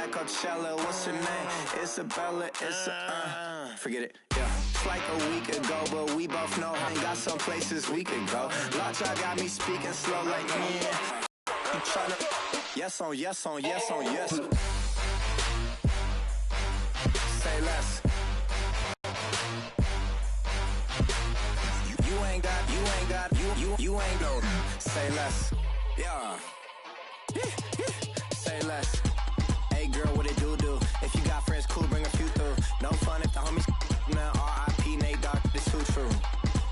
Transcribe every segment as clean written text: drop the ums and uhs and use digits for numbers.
at Coachella. What's her name? Isabella. Forget it. Yeah. It's like a week ago, but we both know I ain't got some places we could go. Lot y'all got me speaking slow like yeah. You tryna yes on yes on yes on yes. Say less. You ain't no. Say less. Yeah. Say less. Hey girl, what it do? If you got friends, cool, bring a few through. No fun if the homies man. R.I.P. Nate Dogg, this too true.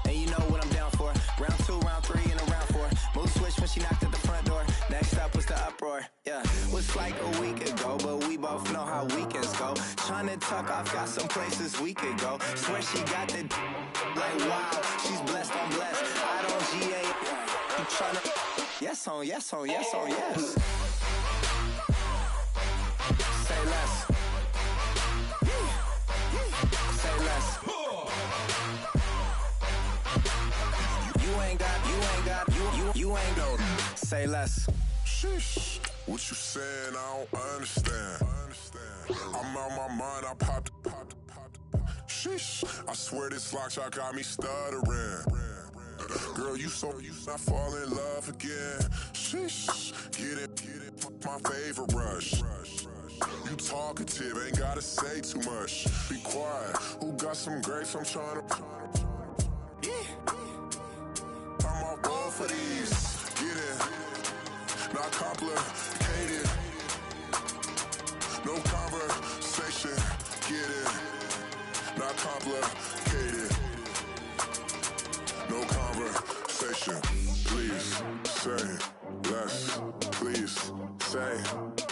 And you know what I'm down for. Round 2, round 3, and a round 4. Mood switch when she knocked at the front door. Next up was the uproar. Yeah, was like a week ago, but we both know how weekends go. Tryna tuck off, got some places we could go. Swear she got the like wow, she's blessed, I'm blessed. I don't GA. You tryna yes on yes on yes on yes. Say less. Say less. You ain't no. Say less. Sheesh. What you saying? I don't understand. I'm out my mind. I popped. Sheesh. I swear this lock shot got me stuttering. Girl, you not fall in love again. Sheesh. Get it. My favorite rush. You talkative, ain't gotta say too much. Be quiet. Who got some grapes? I'm trying to. I'm all ball for these. Get it. Not complicated. No conversation. Get it. Not complicated. No conversation. Please say less. Please say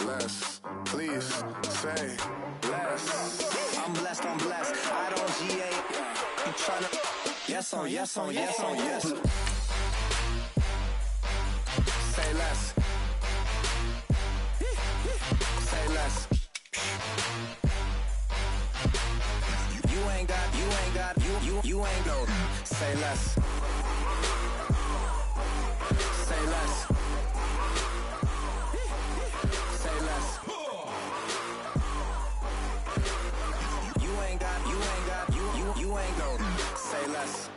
less. Please say less. I'm blessed. I don't GA. You tryna yes on yes on yes on yes. Say less. Say less. You ain't no. Say less. Say less. Say less. You ain't no. Say less.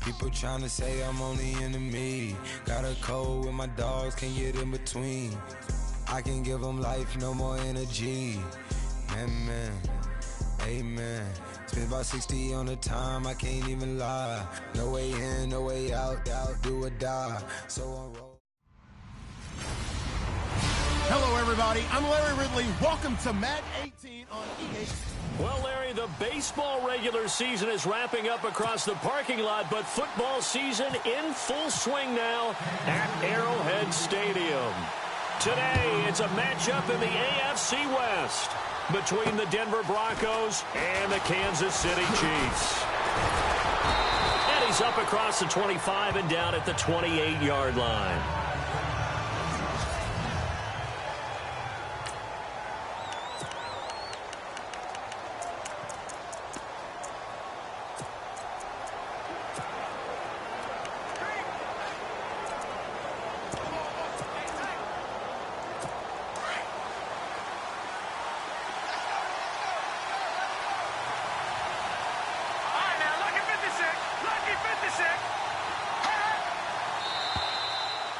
People tryna say I'm only enemy. Got a code with my dogs, can't get in between. I can give them life, no more energy. Man, amen. Spent about 60 on the time, I can't even lie. No way in, no way out, do or die. So on roll. Hello, everybody. I'm Larry Ridley. Welcome to Madden 18 on EA. Well, Larry, the baseball regular season is wrapping up across the parking lot, but football season in full swing now at Arrowhead Stadium. Today, it's a matchup in the AFC West between the Denver Broncos and the Kansas City Chiefs. And he's up across the 25 and down at the 28-yard line.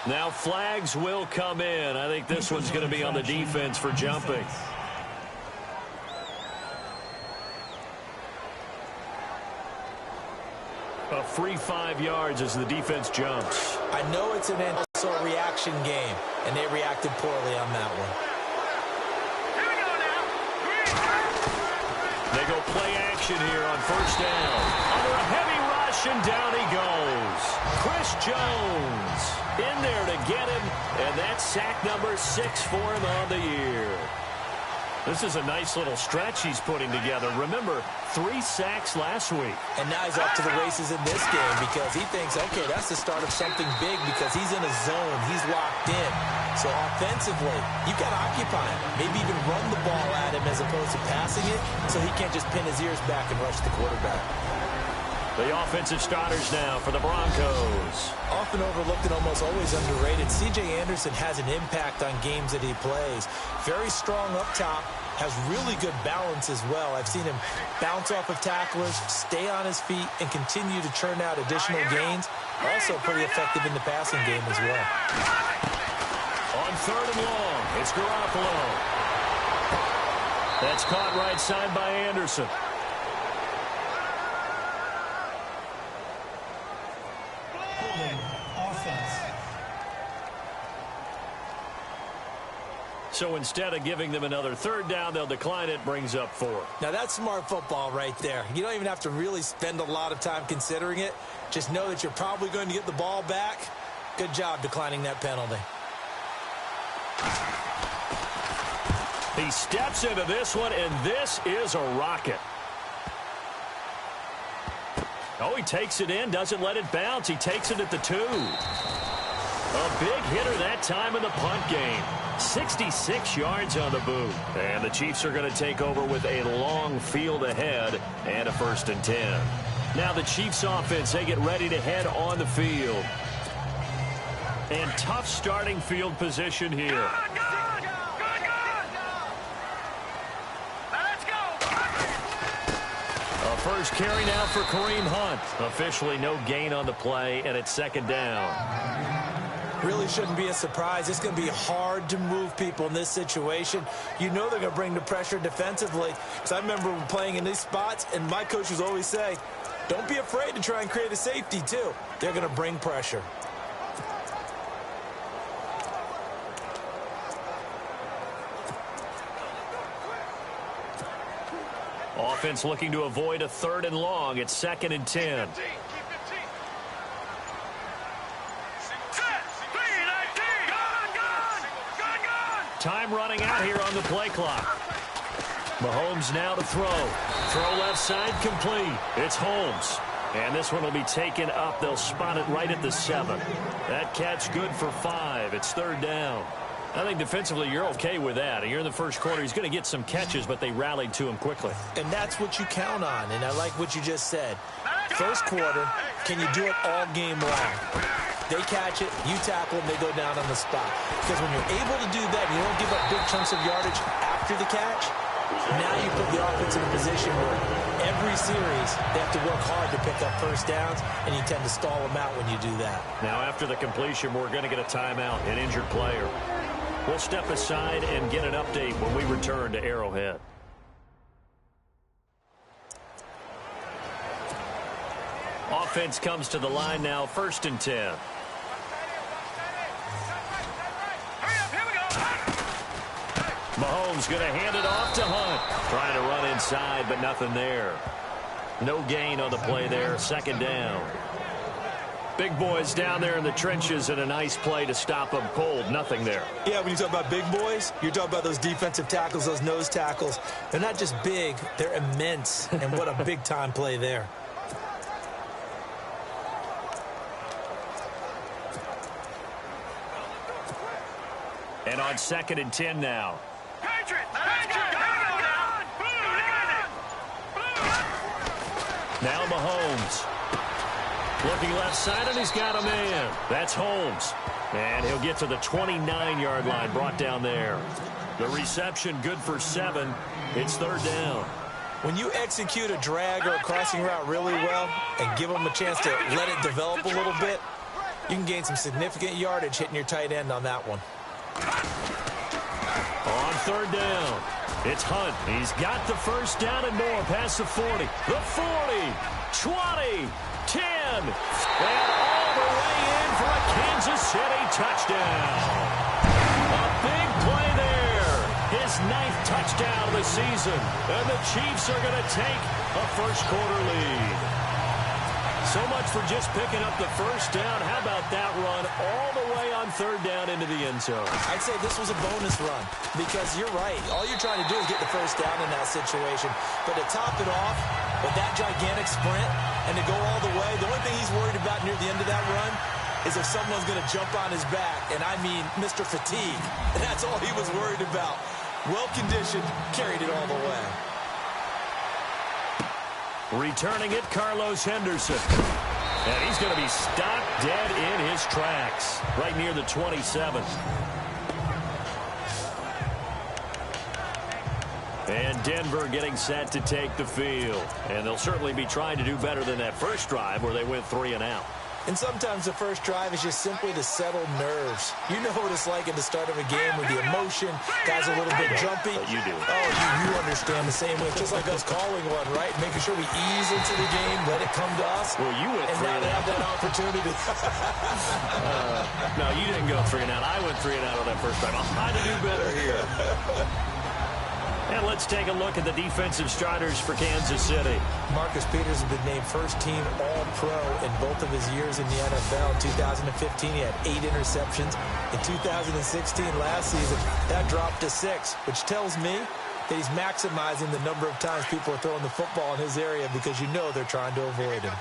Now flags will come in. I think this one's going to be on the defense for jumping. A free 5 yards as the defense jumps. I know it's an also reaction game, and they reacted poorly on that one. Here we go now. They go play action here on first down. Under a heavy rush, and down he goes. Chris Jones in there to get him, and that's sack number 6 for him on the year. This is a nice little stretch he's putting together. Remember, 3 sacks last week. And now he's off to the races in this game because he thinks, okay, that's the start of something big because he's in a zone. He's locked in. So offensively, you've got to occupy him. Maybe even run the ball at him as opposed to passing it so he can't just pin his ears back and rush the quarterback. The offensive starters now for the Broncos. Often overlooked and almost always underrated, C.J. Anderson has an impact on games that he plays. Very strong up top, has really good balance as well. I've seen him bounce off of tacklers, stay on his feet, and continue to churn out additional gains. Also pretty effective in the passing game as well. On 3rd and long, it's Garoppolo. That's caught right side by Anderson. So instead of giving them another 3rd down, they'll decline it, brings up 4. Now that's smart football right there. You don't even have to really spend a lot of time considering it. Just know that you're probably going to get the ball back. Good job declining that penalty. He steps into this one, and this is a rocket. Oh, he takes it in, doesn't let it bounce. He takes it at the 2. A big hitter that time in the punt game. 66 yards on the boot. And the Chiefs are going to take over with a long field ahead and a 1st and 10. Now the Chiefs offense, they get ready to head on the field. And tough starting field position here. A first carry now for Kareem Hunt. Officially no gain on the play, and it's 2nd down. Really shouldn't be a surprise. It's going to be hard to move people in this situation. You know they're going to bring the pressure defensively. Because I remember playing in these spots, and my coaches always say, don't be afraid to try and create a safety, too. They're going to bring pressure. Offense looking to avoid a 3rd and long. It's 2nd and 10. Time running out here on the play clock. Mahomes now to throw. Throw left side complete. It's Holmes. And this one will be taken up. They'll spot it right at the 7. That catch good for 5. It's 3rd down. I think defensively you're okay with that. You're in the first quarter. He's going to get some catches, but they rallied to him quickly. And that's what you count on. And I like what you just said. First quarter, can you do it all game long? They catch it, you tackle them, they go down on the spot. Because when you're able to do that, you don't give up big chunks of yardage after the catch, now you put the offense in a position where every series they have to work hard to pick up 1st downs, and you tend to stall them out when you do that. Now after the completion, we're going to get a timeout, an injured player. We'll step aside and get an update when we return to Arrowhead. Offense comes to the line now, 1st and 10. Mahomes going to hand it off to Hunt. Trying to run inside, but nothing there. No gain on the play there, 2nd down. Big boys down there in the trenches, and a nice play to stop them cold. Nothing there. Yeah, when you talk about big boys, you're talking about those defensive tackles, those nose tackles. They're not just big, they're immense. And what a big-time play there. And on 2nd and 10 now. Now Mahomes. Looking left side, and he's got a man. That's Holmes. And he'll get to the 29-yard line, brought down there. The reception good for 7. It's 3rd down. When you execute a drag or a crossing route really well and give them a chance to let it develop a little bit, you can gain some significant yardage hitting your tight end on that one. On 3rd down, it's Hunt. He's got the 1st down and more past the 40. The 40, 20, 10, and all the way in for a Kansas City touchdown. A big play there. His 9th touchdown of the season. And the Chiefs are going to take a first quarter lead. So much for just picking up the first down. How about that run all the way on third down into the end zone? I'd say this was a bonus run because you're right. All you're trying to do is get the first down in that situation. But to top it off with that gigantic sprint and to go all the way, the only thing he's worried about near the end of that run is if someone's going to jump on his back. And I mean Mr. Fatigue. And that's all he was worried about. Well-conditioned, carried it all the way. Returning it, Carlos Henderson. And he's going to be stopped dead in his tracks, right near the 27. And Denver getting set to take the field. And they'll certainly be trying to do better than that first drive where they went 3 and out. And sometimes the first drive is just simply to settle nerves. You know what it's like at the start of a game with the emotion. Guys are a little bit jumpy. But you do. Oh, you understand the same way. Just like us calling one, right? Making sure we ease into the game, let it come to us. Well, you went 3 and out. And now they have that opportunity. No, you didn't go 3 and out. I went 3 and out on that first drive. I'll try to do better here. And let's take a look at the defensive starters for Kansas City. Marcus Peters has been named first-team All-Pro in both of his years in the NFL. In 2015, he had 8 interceptions. In 2016, last season, that dropped to 6, which tells me that he's maximizing the number of times people are throwing the football in his area because you know they're trying to avoid him.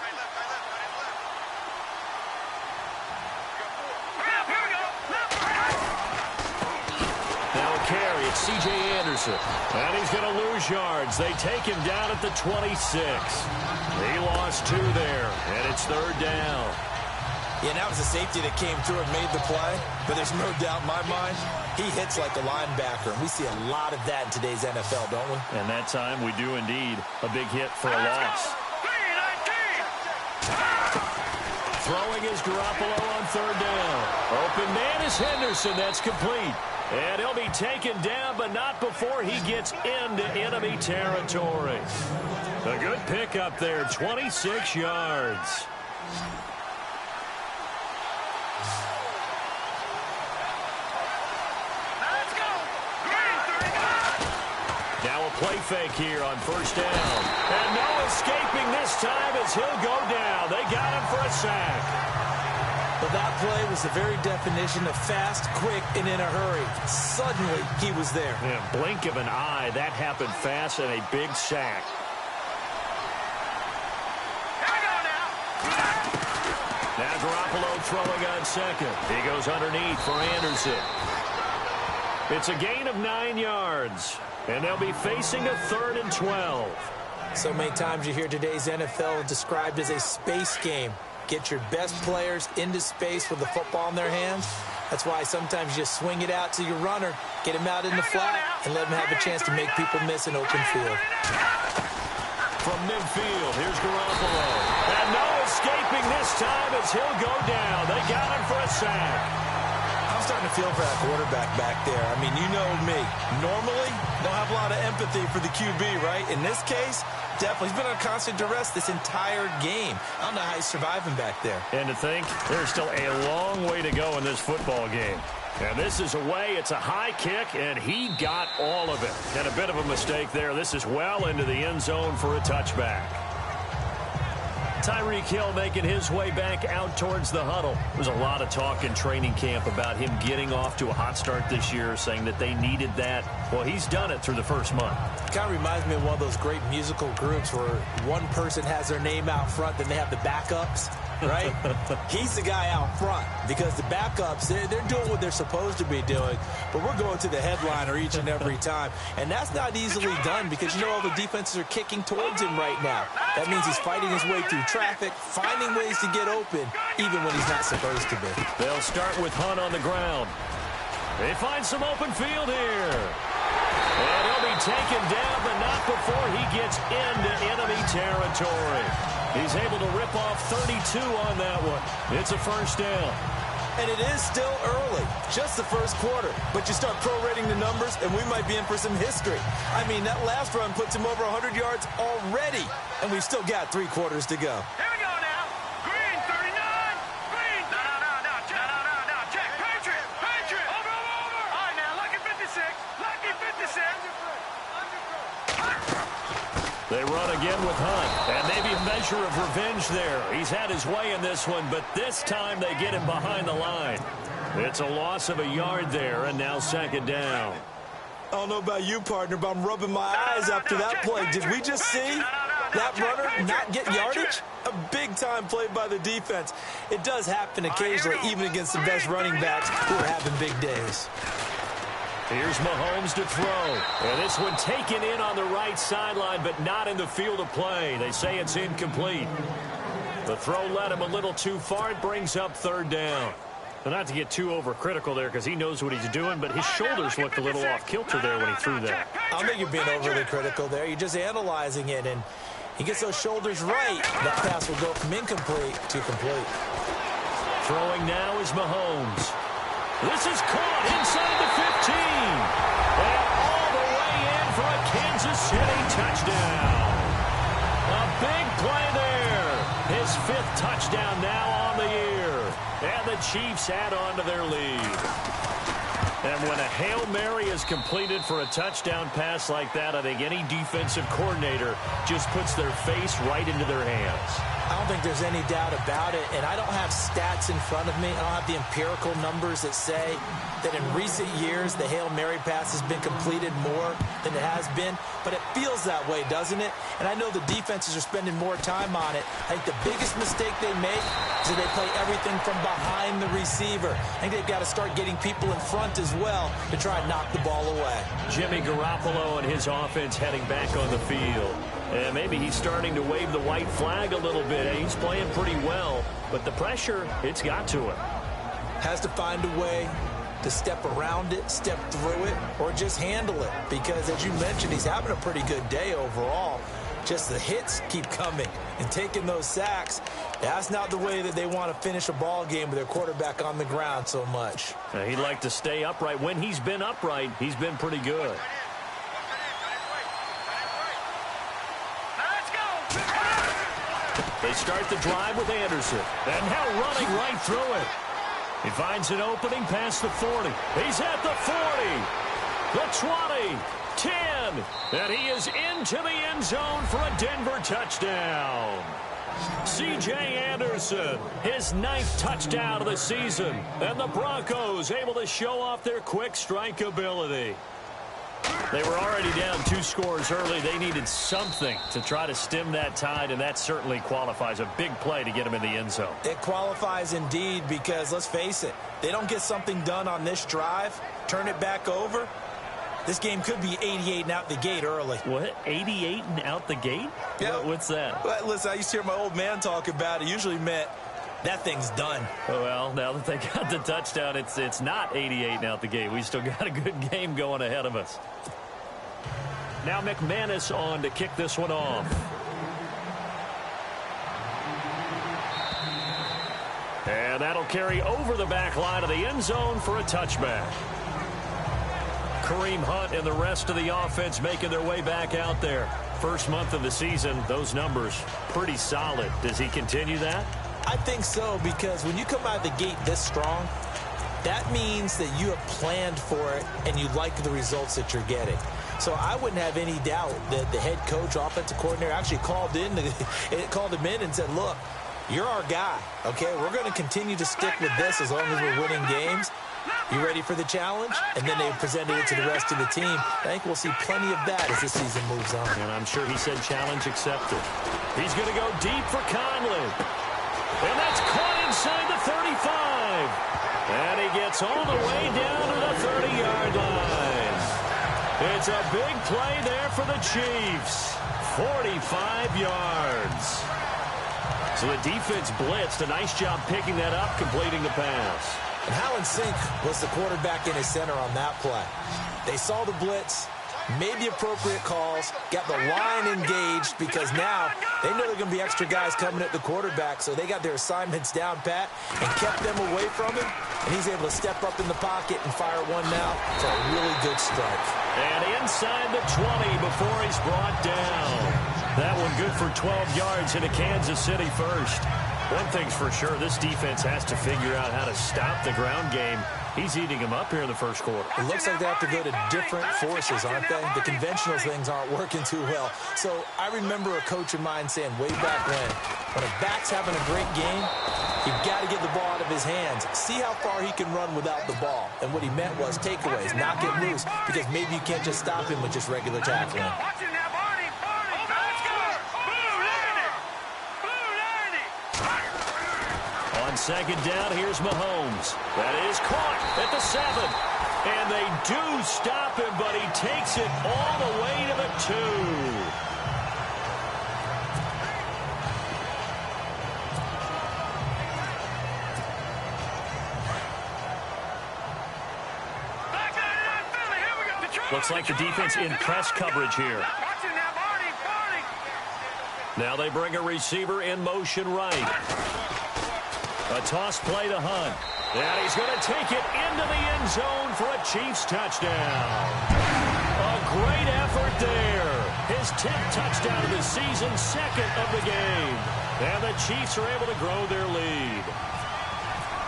Carry, it's C.J. Anderson. And he's going to lose yards. They take him down at the 26. He lost 2 there, and it's third down. Yeah, and that was a safety that came through and made the play. But there's no doubt in my mind, he hits like a linebacker. And we see a lot of that in today's NFL, don't we? And that time we do indeed. A big hit for a loss. Throwing is Garoppolo on third down. Open man is Henderson. That's complete. And he'll be taken down, but not before he gets into enemy territory. A good pickup there, 26 yards. Now a play fake here on first down. And no escaping this time as he'll go down. They got him for a sack. But that play was the very definition of fast, quick, and in a hurry. Suddenly, he was there. Yeah, blink of an eye. That happened fast and a big sack. Now Garoppolo throwing on second. He goes underneath for Anderson. It's a gain of 9 yards. And they'll be facing a 3rd and 12. So many times you hear today's NFL described as a space game. Get your best players into space with the football in their hands. That's why sometimes you just swing it out to your runner, get him out in the flat, and let him have a chance to make people miss an open field. From midfield, here's Garoppolo. And no escaping this time as he'll go down. They got him for a sack. I'm starting to feel for that quarterback back there. I mean, you know me. Normally, don't have a lot of empathy for the QB, right? In this case, definitely. He's been under constant duress this entire game. I don't know how he's surviving back there. And to think, there's still a long way to go in this football game. And this is away. It's a high kick, and he got all of it. And a bit of a mistake there. This is well into the end zone for a touchback. Tyreek Hill making his way back out towards the huddle. There's a lot of talk in training camp about him getting off to a hot start this year, saying that they needed that. Well, he's done it through the first month. It kind of reminds me of one of those great musical groups where one person has their name out front, then they have the backups, right? He's the guy out front because the backups, they're doing what they're supposed to be doing, but we're going to the headliner each and every time. And that's not easily done because, you know, all the defenses are kicking towards him right now. That means he's fighting his way through traffic, finding ways to get open, even when he's not supposed to be. They'll start with Hunt on the ground. They find some open field here. And he'll be taken down, but not before he gets into enemy territory. He's able to rip off 32 on that one. It's a first down. And it is still early, just the first quarter. But you start prorating the numbers, and we might be in for some history. I mean, that last run puts him over 100 yards already, and we've still got 3 quarters to go. Here we go now. Green, 39. Green. No. Check. Patriot. Over. All right, now, lucky 56. They run again with Hunt, and maybe a measure of revenge there. He's had his way in this one, but this time they get him behind the line. It's a loss of a yard there, and now second down. I don't know about you, partner, but I'm rubbing my eyes after that play. Did we just see that runner not get yardage? A big-time play by the defense. It does happen occasionally, even against the best running backs who are having big days. Here's Mahomes to throw. And this one taken in on the right sideline, but not in the field of play. They say it's incomplete. The throw led him a little too far. It brings up third down. Well, not to get too overcritical there because he knows what he's doing, but his shoulders looked a little off kilter there when he threw that. I don't think you're being overly critical there. You're just analyzing it, and he gets those shoulders right. That pass will go from incomplete to complete. Throwing now is Mahomes. This is caught inside the 15. And all the way in for a Kansas City touchdown. A big play there. His 5th touchdown now on the year. And the Chiefs add on to their lead. And when a Hail Mary is completed for a touchdown pass like that, I think any defensive coordinator just puts their face right into their hands. I don't think there's any doubt about it, and I don't have stats in front of me. I don't have the empirical numbers that say that in recent years the Hail Mary pass has been completed more than it has been, but it feels that way, doesn't it? And I know the defenses are spending more time on it. I think the biggest mistake they make is that they play everything from behind the receiver. I think they've got to start getting people in front as well to try and knock the ball away. Jimmy Garoppolo and his offense heading back on the field. And maybe he's starting to wave the white flag a little bit. He's playing pretty well, but the pressure, it's got to him. Has to find a way to step around it, step through it, or just handle it. Because, as you mentioned, he's having a pretty good day overall. Just the hits keep coming and taking those sacks. That's not the way that they want to finish a ball game with their quarterback on the ground so much. He'd like to stay upright. When he's been upright, he's been pretty good. They start the drive with Anderson. And now running right through it. He finds an opening past the 40. He's at the 40. The 20. 10. And he is into the end zone for a Denver touchdown. C.J. Anderson, his 9th touchdown of the season. And the Broncos able to show off their quick strike ability. They were already down 2 scores early. They needed something to try to stem that tide, and that certainly qualifies. A big play to get them in the end zone. It qualifies indeed because, let's face it, they don't get something done on this drive, turn it back over, this game could be 88 and out the gate early. What? 88 and out the gate? Yeah. What's that? Well, listen, I used to hear my old man talk about it. It usually meant that thing's done. Well, now that they got the touchdown, it's not 88 and out the gate. We still got a good game going ahead of us. Now McManus on to kick this one off. And that'll carry over the back line of the end zone for a touchback. Kareem Hunt and the rest of the offense making their way back out there. First month of the season, those numbers pretty solid. Does he continue that? I think so, because when you come out of the gate this strong, that means that you have planned for it and you like the results that you're getting. So I wouldn't have any doubt that the head coach, offensive coordinator, actually called him in and said, look, you're our guy, okay? We're going to continue to stick with this as long as we're winning games. You ready for the challenge? And then they presented it to the rest of the team. I think we'll see plenty of that as the season moves on. And I'm sure he said challenge accepted. He's going to go deep for Conley. And that's caught inside the 35. And he gets all the way down to the 30-yard line. It's a big play there for the Chiefs. 45 yards. So the defense blitzed. A nice job picking that up, completing the pass. And Hallen Sink was the quarterback in his center on that play. They saw the blitz, made the appropriate calls, got the line engaged because now they know they're going to be extra guys coming at the quarterback, so they got their assignments down pat and kept them away from him, and he's able to step up in the pocket and fire one now for a really good strike. And inside the 20 before he's brought down. That one good for 12 yards into Kansas City first. One thing's for sure, this defense has to figure out how to stop the ground game. He's eating them up here in the first quarter. It looks like they have to go to different forces, aren't they? The conventional things aren't working too well. So I remember a coach of mine saying way back when a back's having a great game, you've got to get the ball out of his hands. See how far he can run without the ball. And what he meant was takeaways, knock it loose, because maybe you can't just stop him with just regular tackling. On second down, here's Mahomes. That is caught at the 7. And they do stop him, but he takes it all the way to the 2. Looks like the defense in press coverage here. Now they bring a receiver in motion right. A toss play to Hunt. And he's going to take it into the end zone for a Chiefs touchdown. A great effort there. His 10th touchdown of the season, second of the game. And the Chiefs are able to grow their lead.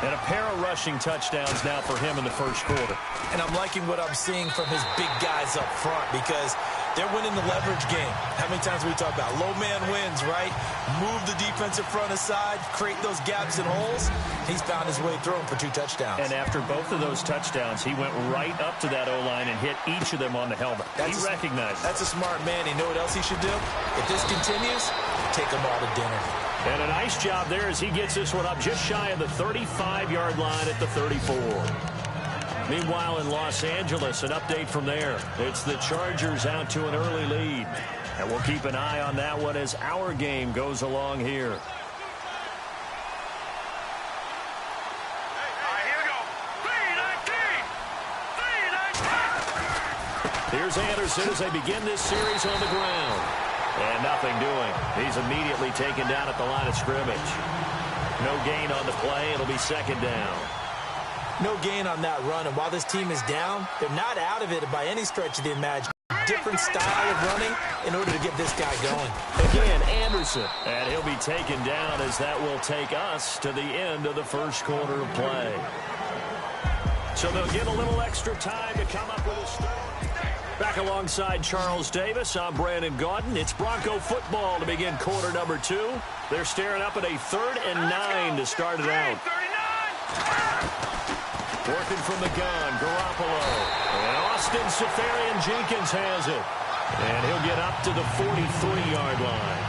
And a pair of rushing touchdowns now for him in the first quarter. And I'm liking what I'm seeing from his big guys up front because they're winning the leverage game. How many times we talk about low man wins, right? Move the defensive front aside, create those gaps and holes. He's found his way through them for 2 touchdowns. And after both of those touchdowns, he went right up to that O-line and hit each of them on the helmet. He recognized it. That's a smart man. You know what else he should do? If this continues, take them all to dinner. And a nice job there as he gets this one up just shy of the 35-yard line at the 34. Meanwhile, in Los Angeles, an update from there. It's the Chargers out to an early lead. And we'll keep an eye on that one as our game goes along here. Here's Anderson as they begin this series on the ground. And nothing doing. He's immediately taken down at the line of scrimmage. No gain on the play. It'll be second down. No gain on that run. And while this team is down, they're not out of it by any stretch of the imagination. Different style of running in order to get this guy going. Again, Anderson. And he'll be taken down as that will take us to the end of the first quarter of play. So they'll get a little extra time to come up with a start. Back alongside Charles Davis, I'm Brandon Gaudin. It's Bronco football to begin quarter number 2. They're staring up at a 3rd and 9 to start it out. Working from the gun, Garoppolo. And Austin Seferian-Jenkins has it. And he'll get up to the 43-yard line.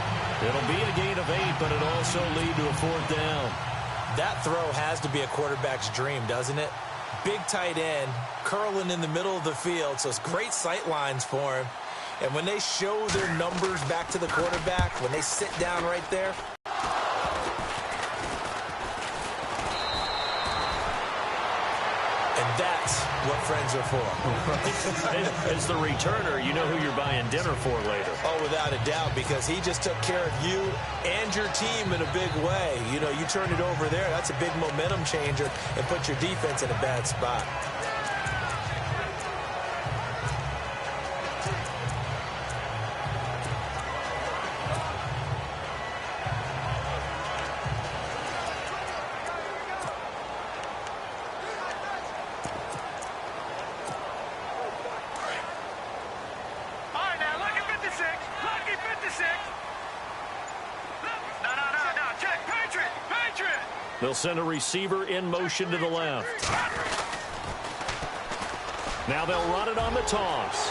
It'll be a gain of 8, but it'll also lead to a 4th down. That throw has to be a quarterback's dream, doesn't it? Big tight end, curling in the middle of the field, so it's great sight lines for him. And when they show their numbers back to the quarterback, when they sit down right there, and that's what friends are for. As the returner, you know who you're buying dinner for later. Oh, without a doubt, because he just took care of you and your team in a big way. You know, you turn it over there, that's a big momentum changer and put your defense in a bad spot. They'll send a receiver in motion to the left. Now they'll run it on the toss.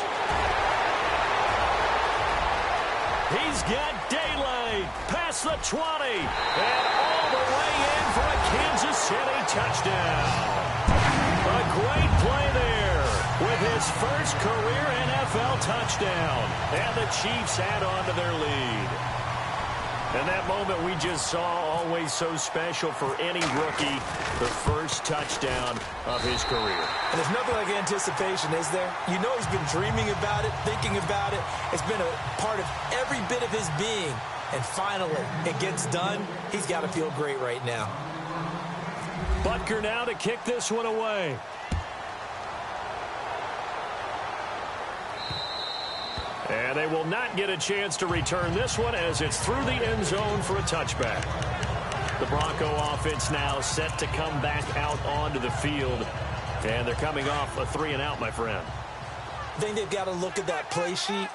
He's got daylight past the 20 and all the way in for a Kansas City touchdown. A great play there with his first career NFL touchdown. And the Chiefs add on to their lead. And that moment we just saw, always so special for any rookie, the first touchdown of his career. And there's nothing like anticipation, is there? You know he's been dreaming about it, thinking about it. It's been a part of every bit of his being. And finally, it gets done. He's got to feel great right now. Butker now to kick this one away. And they will not get a chance to return this one as it's through the end zone for a touchback. The Bronco offense now set to come back out onto the field. And they're coming off a 3-and-out, my friend. I think they've got to look at that play sheet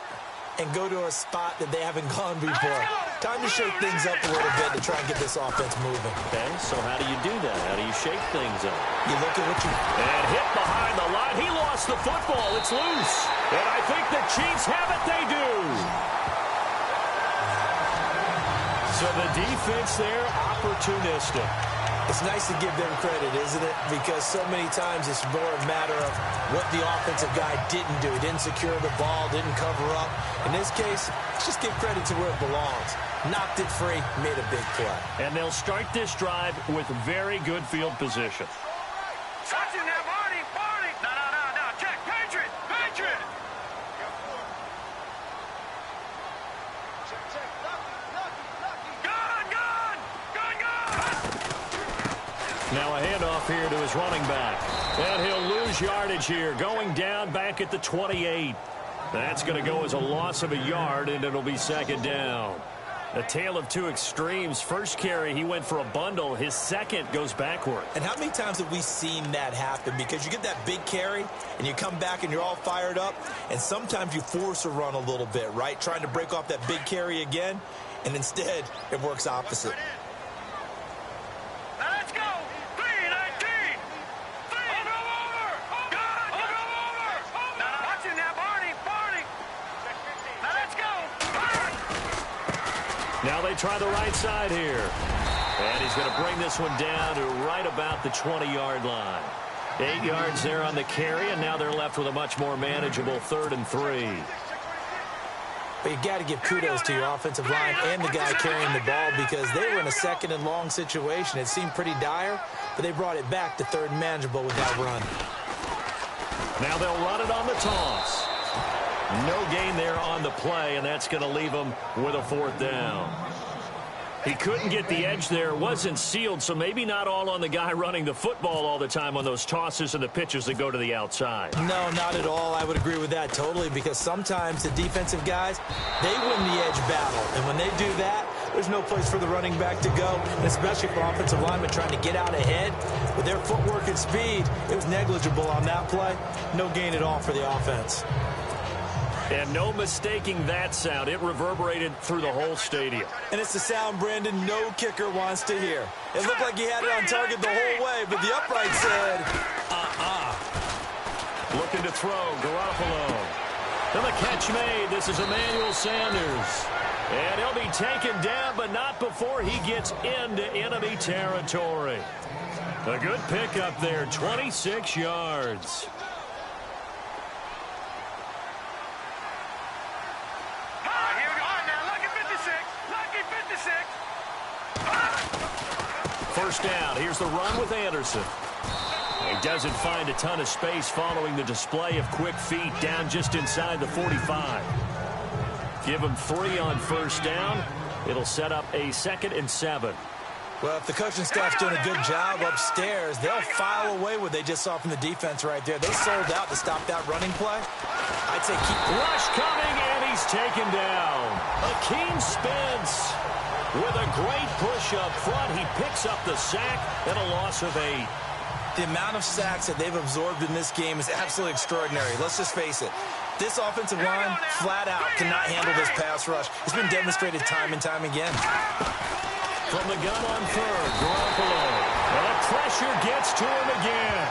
and go to a spot that they haven't gone before. Time to shake things up a little bit to try and get this offense moving. Okay, so how do you do that? How do you shake things up? You look at what you... And hit behind the line. He lost the football. It's loose. And I think the Chiefs have it. They do. So the defense there, opportunistic. It's nice to give them credit, isn't it? Because so many times it's more a matter of what the offensive guy didn't do. He didn't secure the ball, didn't cover up. In this case, just give credit to where it belongs. Knocked it free, made a big play. And they'll start this drive with very good field position. Watching that, Marty, Marty. No. Check, Patriot, Patriot. Now a handoff here to his running back. And he'll lose yardage here, going down back at the 28. That's going to go as a loss of a yard, and it'll be second down. A tale of two extremes. First carry, he went for a bundle. His second goes backward. And how many times have we seen that happen? Because you get that big carry, and you come back and you're all fired up, and sometimes you force a run a little bit, right? Trying to break off that big carry again, and instead it works opposite. Now they try the right side here. And he's going to bring this one down to right about the 20-yard line. 8 yards there on the carry, and now they're left with a much more manageable 3rd and 3. But you got to give kudos to your offensive line and the guy carrying the ball, because they were in a 2nd and long situation. It seemed pretty dire, but they brought it back to 3rd and manageable with that run. Now they'll run it on the toss. No gain there on the play, and that's going to leave him with a 4th down. He couldn't get the edge there. Wasn't sealed, so maybe not all on the guy running the football all the time on those tosses and the pitches that go to the outside. No, not at all. I would agree with that totally, because sometimes the defensive guys, they win the edge battle. And when they do that, there's no place for the running back to go, and especially for offensive linemen trying to get out ahead. With their footwork and speed, it was negligible on that play. No gain at all for the offense. And no mistaking that sound. It reverberated through the whole stadium. And it's the sound, Brandon, no kicker wants to hear. It looked like he had it on target the whole way, but the upright said, Looking to throw, Garoppolo. And the catch made. This is Emmanuel Sanders. And he'll be taken down, but not before he gets into enemy territory. A good pickup there, 26 yards. First down. Here's the run with Anderson. He doesn't find a ton of space following the display of quick feet down just inside the 45. Give him 3 on first down. It'll set up a 2nd and 7. Well, if the coaching staff's doing a good job upstairs, they'll file away what they just saw from the defense right there. They sold out to stop that running play. I'd say keep... Rush coming, and he's taken down. Akeem Spence with a great push up front. He picks up the sack and a loss of 8. The amount of sacks that they've absorbed in this game is absolutely extraordinary. Let's just face it. This offensive line, flat out, cannot handle this pass rush. It's been demonstrated time and time again. From the gun on 3rd, Garoppolo. And the pressure gets to him again.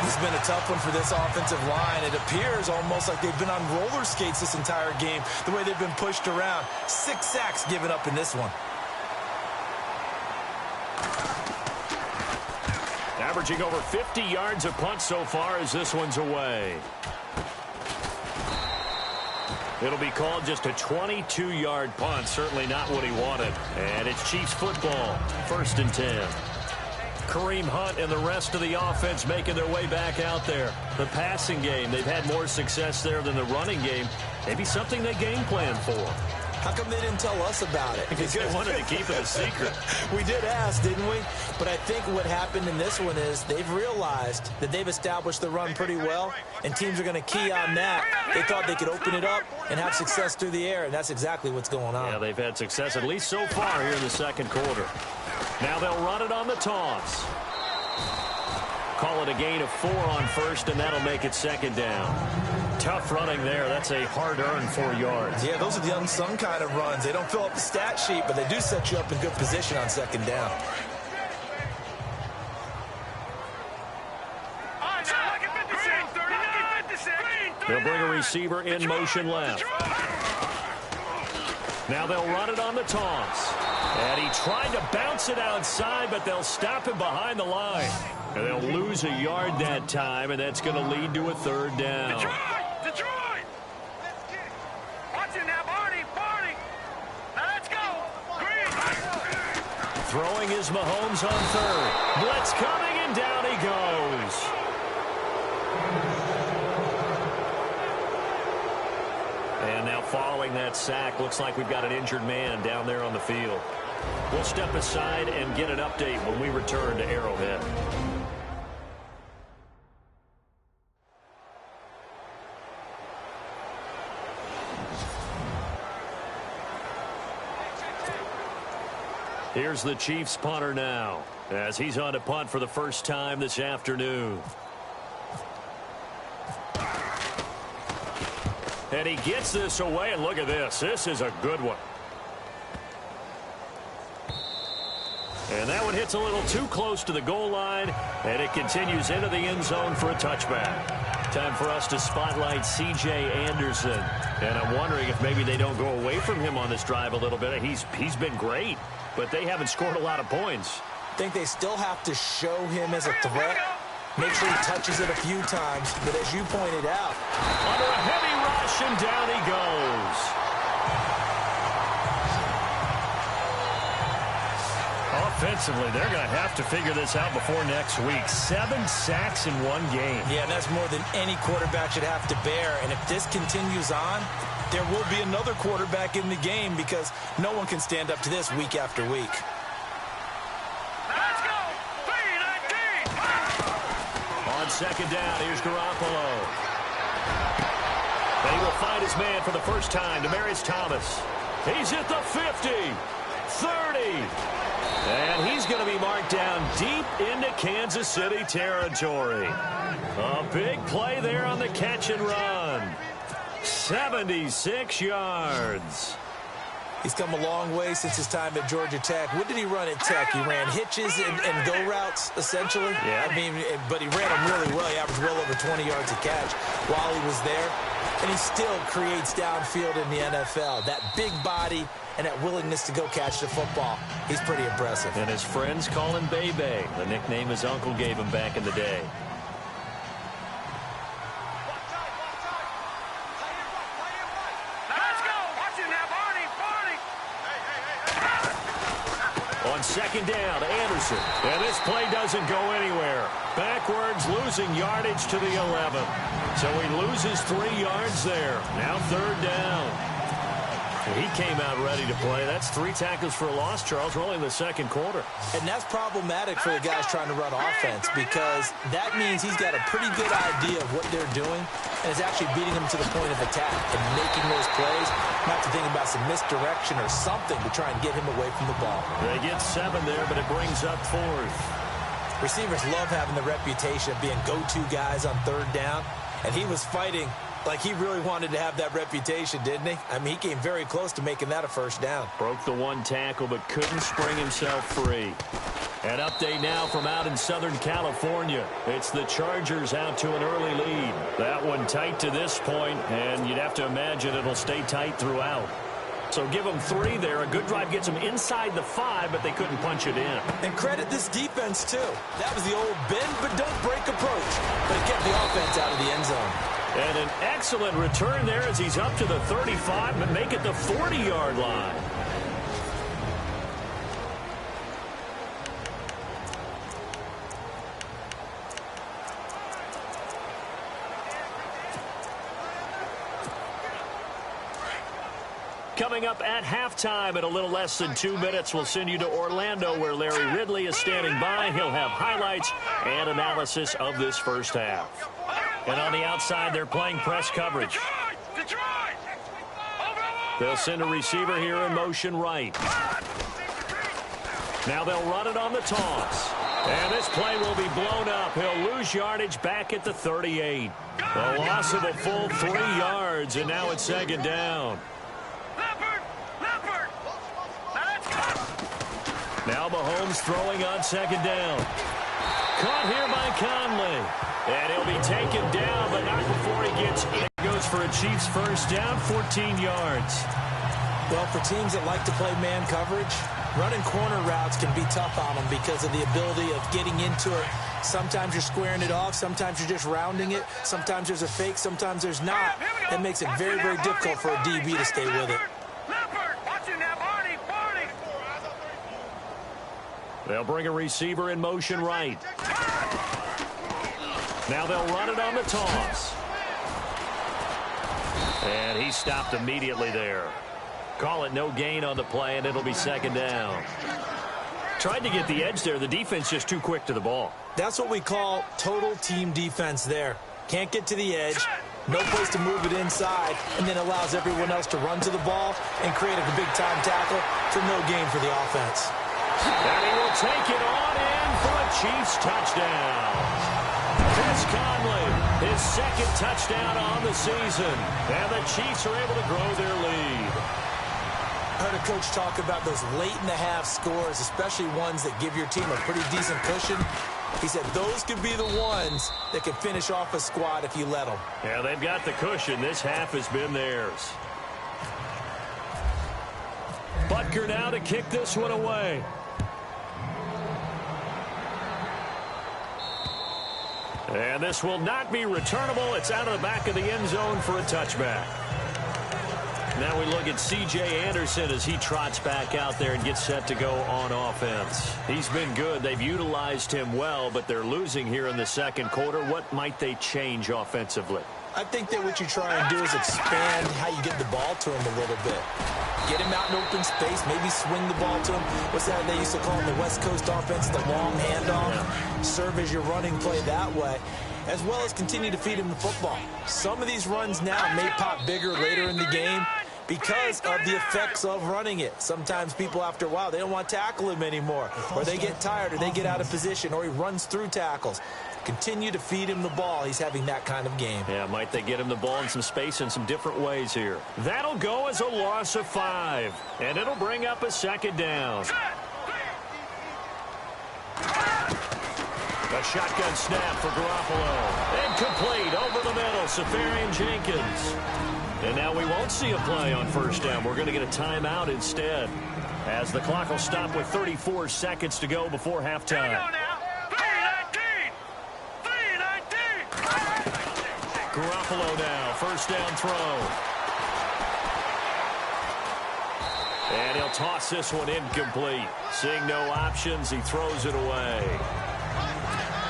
This has been a tough one for this offensive line. It appears almost like they've been on roller skates this entire game, the way they've been pushed around. 6 sacks given up in this one. Averaging over 50 yards a punt so far as this one's away. It'll be called just a 22-yard punt. Certainly not what he wanted. And it's Chiefs football. 1st and 10. Kareem Hunt and the rest of the offense making their way back out there. The passing game, they've had more success there than the running game. Maybe something they game plan for. How come they didn't tell us about it? Because they wanted to keep it a secret. We did ask, didn't we? But I think what happened in this one is they've realized that they've established the run pretty well, and teams are going to key on that. They thought they could open it up and have success through the air, and that's exactly what's going on. Yeah, they've had success at least so far here in the second quarter. Now they'll run it on the toss. Call it a gain of 4 on first, and that'll make it second down. Tough running there. That's a hard-earned 4 yards. Yeah, those are the unsung kind of runs. They don't fill up the stat sheet, but they do set you up in good position on second down. They'll bring a receiver in motion left. Now they'll run it on the toss. And he tried to bounce it outside, but they'll stop him behind the line. And they'll lose a yard that time, and that's going to lead to a third down. Detroit! Watch it now, Barney! Now let's go! Green! Throwing is Mahomes on third. Blitz coming, and down he goes. And now following that sack, looks like we've got an injured man down there on the field. We'll step aside and get an update when we return to Arrowhead. Here's the Chiefs punter now, as he's on to punt for the first time this afternoon. And he gets this away, and look at this. This is a good one. And that one hits a little too close to the goal line, and it continues into the end zone for a touchback. Time for us to spotlight C.J. Anderson. And I'm wondering if maybe they don't go away from him on this drive a little bit. He's been great, but they haven't scored a lot of points. I think they still have to show him as a threat. Make sure he touches it a few times, but as you pointed out, under a heavy rush, and down he goes. Offensively, they're going to have to figure this out before next week. 7 sacks in one game. Yeah, and that's more than any quarterback should have to bear. And if this continues on, there will be another quarterback in the game because no one can stand up to this week after week. Let's go! 3-19! On second down, here's Garoppolo. And he will find his man for the first time, Demaryius Thomas. He's at the 50, 30. And he's going to be marked down deep into Kansas City territory. A big play there on the catch and run. 76 yards. He's come a long way since his time at Georgia Tech. What did he run at Tech? He ran hitches and go routes, essentially. Yeah. I mean, but he ran them really well. He averaged well over 20 yards a catch while he was there. And he still creates downfield in the NFL. That big body and that willingness to go catch the football. He's pretty impressive. And his friends call him Bebe, the nickname his uncle gave him back in the day. Let's go! Watch it now, Barney! On second down, Anderson. And this play doesn't go anywhere. Backwards, losing yardage to the 11. So he loses 3 yards there. Now third down. He came out ready to play. That's 3 tackles for a loss, Charles. We're only in the second quarter. And that's problematic for the guys trying to run offense because that means he's got a pretty good idea of what they're doing and is actually beating them to the point of attack and making those plays. Not to think about some misdirection or something to try and get him away from the ball. They get 7 there, but it brings up 4th. Receivers love having the reputation of being go-to guys on third down, and he was fighting like he really wanted to have that reputation, didn't he? I mean, he came very close to making that a first down. Broke the 1 tackle, but couldn't spring himself free. An update now from out in Southern California. It's the Chargers out to an early lead. That one tight to this point, and you'd have to imagine it'll stay tight throughout. So give them 3 there. A good drive gets them inside the 5, but they couldn't punch it in. And credit this defense, too. That was the old bend but don't break approach. But it kept the offense out of the end zone. And an excellent return there as he's up to the 35, but make it the 40-yard line. Coming up at halftime in a little less than 2 minutes, we'll send you to Orlando where Larry Ridley is standing by. He'll have highlights and analysis of this first half. And on the outside, they're playing press coverage. They'll send a receiver here in motion right. Now they'll run it on the toss. And this play will be blown up. He'll lose yardage back at the 38. A loss of a full 3 yards, and now it's second down. Now Mahomes throwing on second down. Caught here by Conley. And he'll be taken down, but not before he gets in. Goes for a Chiefs first down, 14 yards. Well, for teams that like to play man coverage, running corner routes can be tough on them because of the ability of getting into it. Sometimes you're squaring it off. Sometimes you're just rounding it. Sometimes there's a fake. Sometimes there's not. That makes it very, very difficult for a DB to stay with it. They'll bring a receiver in motion right. Now they'll run it on the toss. And he stopped immediately there. Call it no gain on the play, and it'll be second down. Tried to get the edge there. The defense just too quick to the ball. That's what we call total team defense there. Can't get to the edge, no place to move it inside, and then allows everyone else to run to the ball and create a big-time tackle for no gain for the offense. And he will take it on in for a Chiefs touchdown. Chris Conley, his second touchdown on the season. And the Chiefs are able to grow their lead. I heard a coach talk about those late-in-the-half scores, especially ones that give your team a pretty decent cushion. He said those could be the ones that could finish off a squad if you let them. Yeah, they've got the cushion. This half has been theirs. Butker now to kick this one away. And this will not be returnable. It's out of the back of the end zone for a touchback. Now we look at C.J. Anderson as he trots back out there and gets set to go on offense. He's been good. They've utilized him well, but they're losing here in the second quarter. What might they change offensively? I think that what you try and do is expand how you get the ball to him a little bit. Get him out in open space, maybe swing the ball to him. What's that they used to call in the West Coast offense, the long handoff? Yeah. Serve as your running play that way, as well as continue to feed him the football. Some of these runs now may pop bigger later in the game because of the effects of running it. Sometimes people, after a while, they don't want to tackle him anymore, or they get tired, or they get out of position, or he runs through tackles. Continue to feed him the ball. He's having that kind of game. Yeah, might they get him the ball in some space in some different ways here. That'll go as a loss of 5, and it'll bring up a second down. A shotgun snap for Garoppolo. Incomplete over the middle. Safarian Jenkins. And now we won't see a play on first down. We're going to get a timeout instead, as the clock will stop with 34 seconds to go before halftime. Garoppolo now, first down throw. And he'll toss this one incomplete. Seeing no options, he throws it away.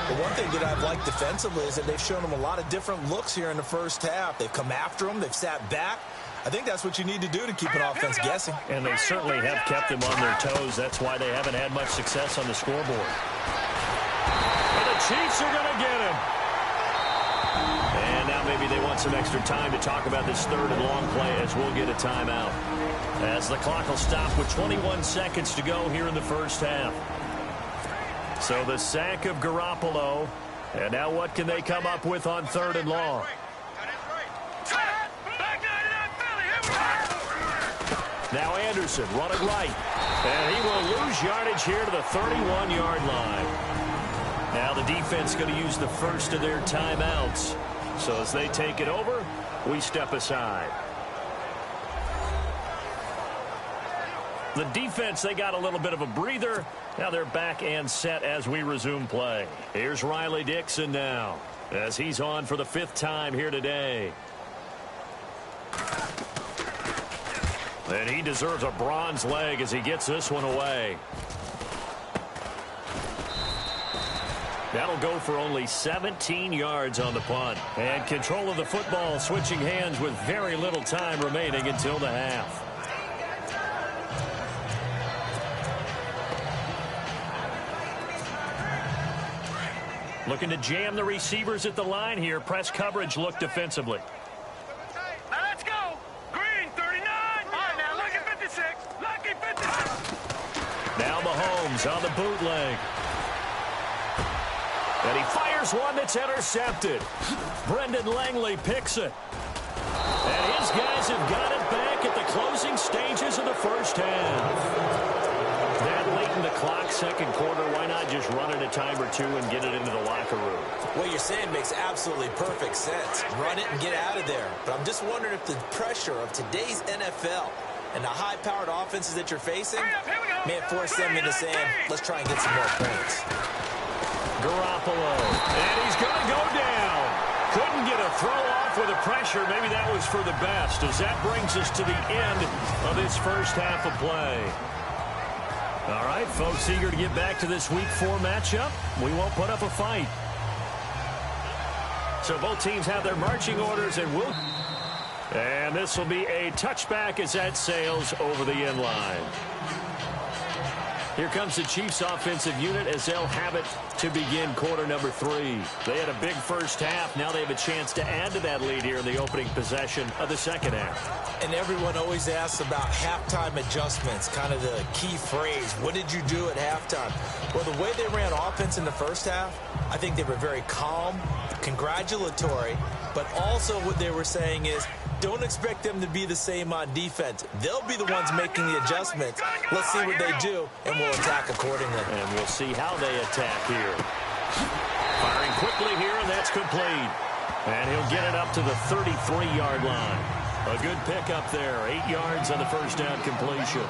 The one thing that I've liked defensively is that they've shown him a lot of different looks here in the first half. They've come after him. They've sat back. I think that's what you need to do to keep an offense guessing. And they certainly have kept them on their toes. That's why they haven't had much success on the scoreboard. And the Chiefs are going to get him. And now maybe they want some extra time to talk about this third and long play, as we'll get a timeout. As the clock will stop with 21 seconds to go here in the first half. So the sack of Garoppolo. And now what can they come up with on third and long? Now Anderson running right. And he will lose yardage here to the 31-yard line. Now the defense going to use the first of their timeouts. So as they take it over, we step aside. The defense, they got a little bit of a breather. Now they're back and set as we resume play. Here's Riley Dixon now, as he's on for the 5th time here today. And he deserves a bronze leg as he gets this one away. That'll go for only 17 yards on the punt. And control of the football switching hands with very little time remaining until the half. Looking to jam the receivers at the line here. Press coverage look defensively. Now let's go. Green, 39. All right, now look at 56. Lucky 56. Now Mahomes on the bootleg. And he fires one that's intercepted. Brendan Langley picks it. And his guys have got it back at the closing stages of the first half. That late in the clock, second quarter, why not just run it a time or two and get it into the locker room? What you're saying makes absolutely perfect sense. Run it and get out of there. But I'm just wondering if the pressure of today's NFL and the high-powered offenses that you're facing may have forced them into saying, let's try and get some more points. Garoppolo, and he's going to go down. Couldn't get a throw off with the pressure. Maybe that was for the best, as that brings us to the end of this first half of play. All right, folks, eager to get back to this Week 4 matchup. We won't put up a fight. So both teams have their marching orders, and this will be a touchback as that sails over the end line. Here comes the Chiefs offensive unit as they'll have it to begin quarter number 3. They had a big first half. Now they have a chance to add to that lead here in the opening possession of the second half. And everyone always asks about halftime adjustments, kind of the key phrase. What did you do at halftime? Well, the way they ran offense in the first half, I think they were very calm, congratulatory, but also what they were saying is, don't expect them to be the same on defense. They'll be the ones making the adjustments. Let's see what they do, and we'll attack accordingly. And we'll see how they attack here. Firing quickly here, and that's complete. And he'll get it up to the 33-yard line. A good pickup there. 8 yards on the first down completion.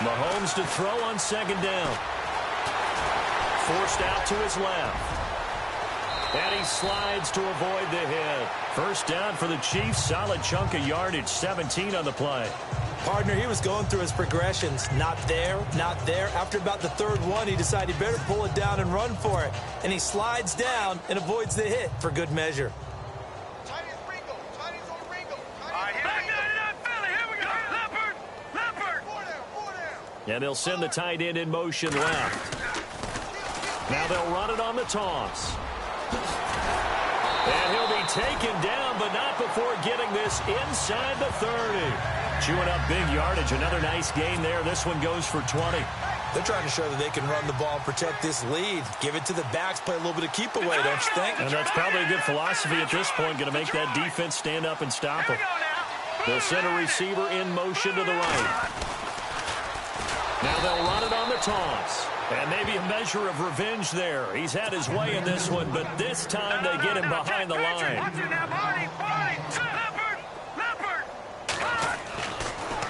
Mahomes to throw on second down. Forced out to his left. And he slides to avoid the hit. First down for the Chiefs. Solid chunk of yardage. 17 on the play. Partner, he was going through his progressions. Not there, not there. After about the third one, he decided he better pull it down and run for it. And he slides down and avoids the hit for good measure. And they'll send the tight end in motion left. Now they'll run it on the toss. And he'll be taken down, but not before getting this inside the 30. Chewing up big yardage. Another nice gain there. This one goes for 20. They're trying to show that they can run the ball and protect this lead. Give it to the backs, play a little bit of keep away, don't you think? And that's probably a good philosophy at this point. Going to make that defense stand up and stop them. They'll send a receiver in motion to the right. Now they'll run it on the toss. And maybe a measure of revenge there. He's had his way in this one, but this time they get him behind the line.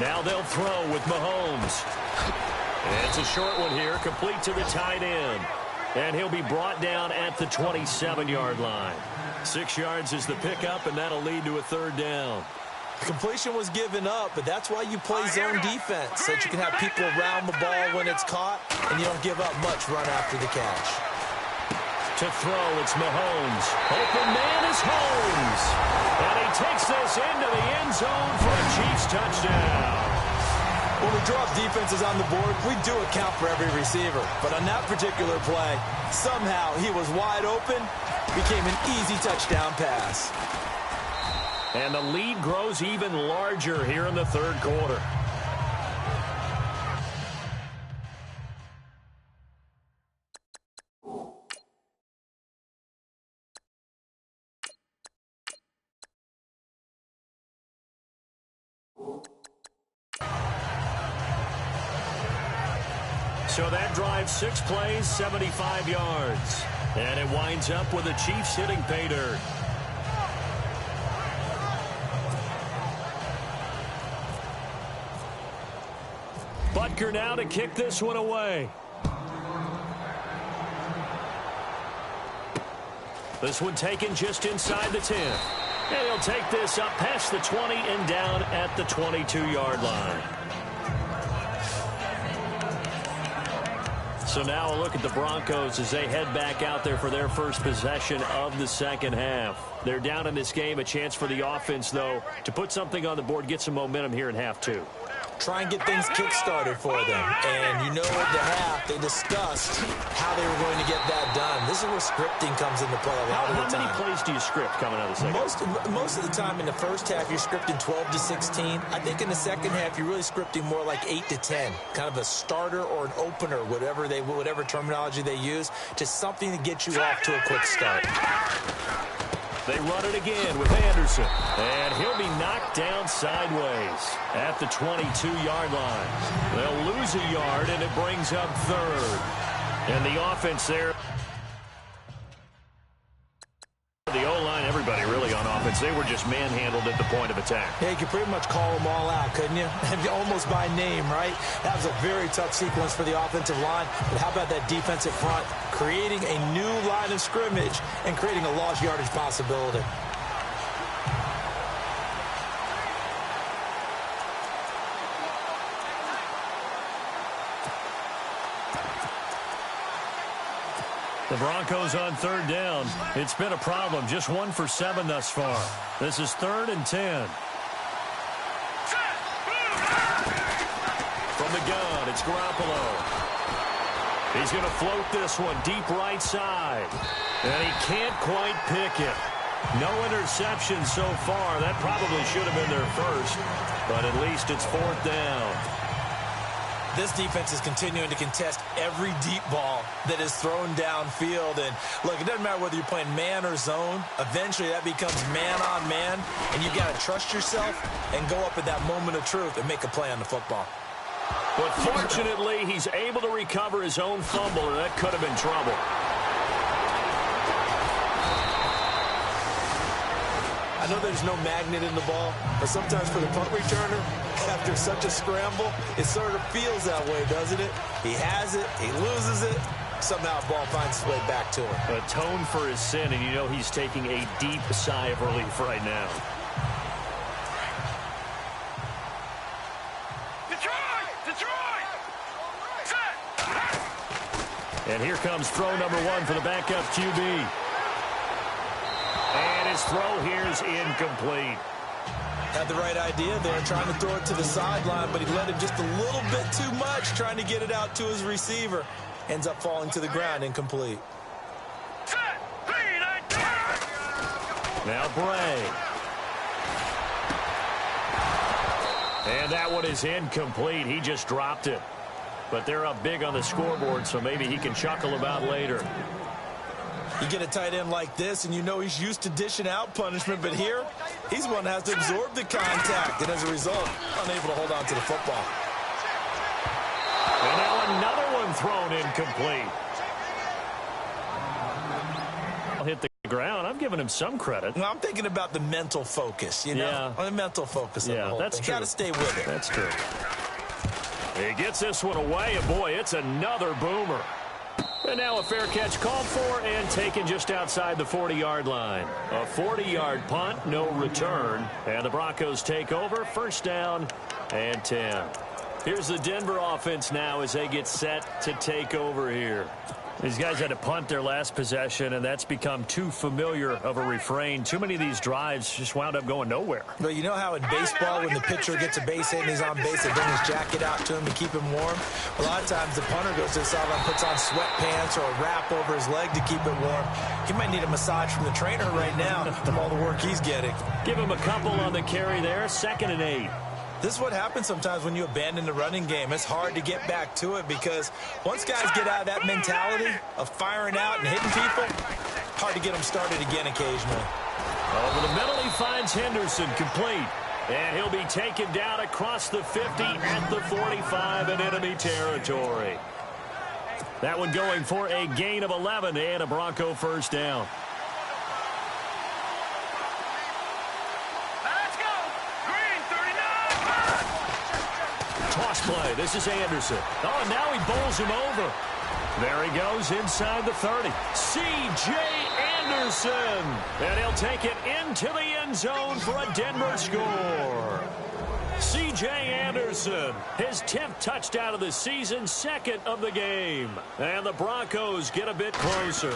Now they'll throw with Mahomes. It's a short one here, complete to the tight end. And he'll be brought down at the 27-yard line. 6 yards is the pickup, and that'll lead to a third down. Completion was given up, but that's why you play zone defense, so that you can have people around the ball when it's caught, and you don't give up much run after the catch. To throw, it's Mahomes. Open man is Holmes. And he takes this into the end zone for a Chiefs touchdown. When we drop defenses on the board, we do account for every receiver. But on that particular play, somehow he was wide open, became an easy touchdown pass. And the lead grows even larger here in the third quarter. So that drive, 6 plays, 75 yards. And it winds up with the Chiefs hitting pay dirt. Butker now to kick this one away. This one taken just inside the 10. And he'll take this up past the 20 and down at the 22-yard line. So now a look at the Broncos as they head back out there for their first possession of the second half. They're down in this game. A chance for the offense, though, to put something on the board, get some momentum here in half 2. try and get things kick-started for them. And you know at the half, they discussed how they were going to get that done. This is where scripting comes into play a lot of the time. How many plays do you script coming out of the second? Most of the time in the first half, you're scripting 12 to 16. I think in the second half, you're really scripting more like 8 to 10. Kind of a starter or an opener, whatever terminology they use. Just something to get you off to a quick start. They run it again with Anderson. And he'll be knocked down sideways at the 22-yard line. They'll lose a yard, and it brings up third. And the offense there. The O-line, everybody really on offense. They were just manhandled at the point of attack. Yeah, you could pretty much call them all out, couldn't you? Almost by name, right? That was a very tough sequence for the offensive line. But how about that defensive front creating a new line of scrimmage and creating a lost yardage possibility? The Broncos on third down. It's been a problem. Just 1 for 7 thus far. This is 3rd and 10. From the gun, it's Garoppolo. He's going to float this one deep right side. And he can't quite pick it. No interception so far. That probably should have been their first. But at least it's 4th down. This defense is continuing to contest every deep ball that is thrown downfield. And, look, it doesn't matter whether you're playing man or zone. Eventually, that becomes man-on-man, and you've got to trust yourself and go up at that moment of truth and make a play on the football. But fortunately, he's able to recover his own fumble, and that could have been trouble. I know there's no magnet in the ball, but sometimes for the punt returner, after such a scramble, it sort of feels that way, doesn't it? He has it, he loses it, somehow the ball finds its way back to him. Atone for his sin, and you know he's taking a deep sigh of relief right now. Detroit! Set! And here comes throw number 1 for the backup QB. And his throw here is incomplete. Had the right idea there, trying to throw it to the sideline, but he let it just a little bit too much, trying to get it out to his receiver. Ends up falling to the ground, incomplete. Now Bray. And that one is incomplete. He just dropped it. But they're up big on the scoreboard, so maybe he can chuckle about later. You get a tight end like this, and you know he's used to dishing out punishment, but here, he's the one that has to absorb the contact, and as a result, unable to hold on to the football. And now another one thrown incomplete. I'll hit the ground. I'm giving him some credit. Well, I'm thinking about the mental focus, you know? Yeah. The mental focus of the whole that's thing. true. Got to stay with it. That's true. He gets this one away, and boy, it's another boomer. And now a fair catch called for and taken just outside the 40-yard line. A 40-yard punt, no return. And the Broncos take over, 1st down and 10. Here's the Denver offense now as they get set to take over here. These guys had to punt their last possession, and that's become too familiar of a refrain. Too many of these drives just wound up going nowhere. But you know how in baseball, when the pitcher gets a base hit and he's on base, they bring his jacket out to him to keep him warm? A lot of times the punter goes to the sideline, puts on sweatpants or a wrap over his leg to keep it warm. He might need a massage from the trainer right now from all the work he's getting. Give him a couple on the carry there, 2nd and 8. This is what happens sometimes when you abandon the running game. It's hard to get back to it because once guys get out of that mentality of firing out and hitting people, hard to get them started again occasionally. Over the middle, he finds Henderson complete. And he'll be taken down across the 50 at the 45 in enemy territory. That one going for a gain of 11 and a Bronco 1st down. Toss play. This is Anderson. Oh, and now he bowls him over. There he goes inside the 30. C.J. Anderson. And he'll take it into the end zone for a Denver score. C.J. Anderson, his 10th touchdown of the season, 2nd of the game. And the Broncos get a bit closer.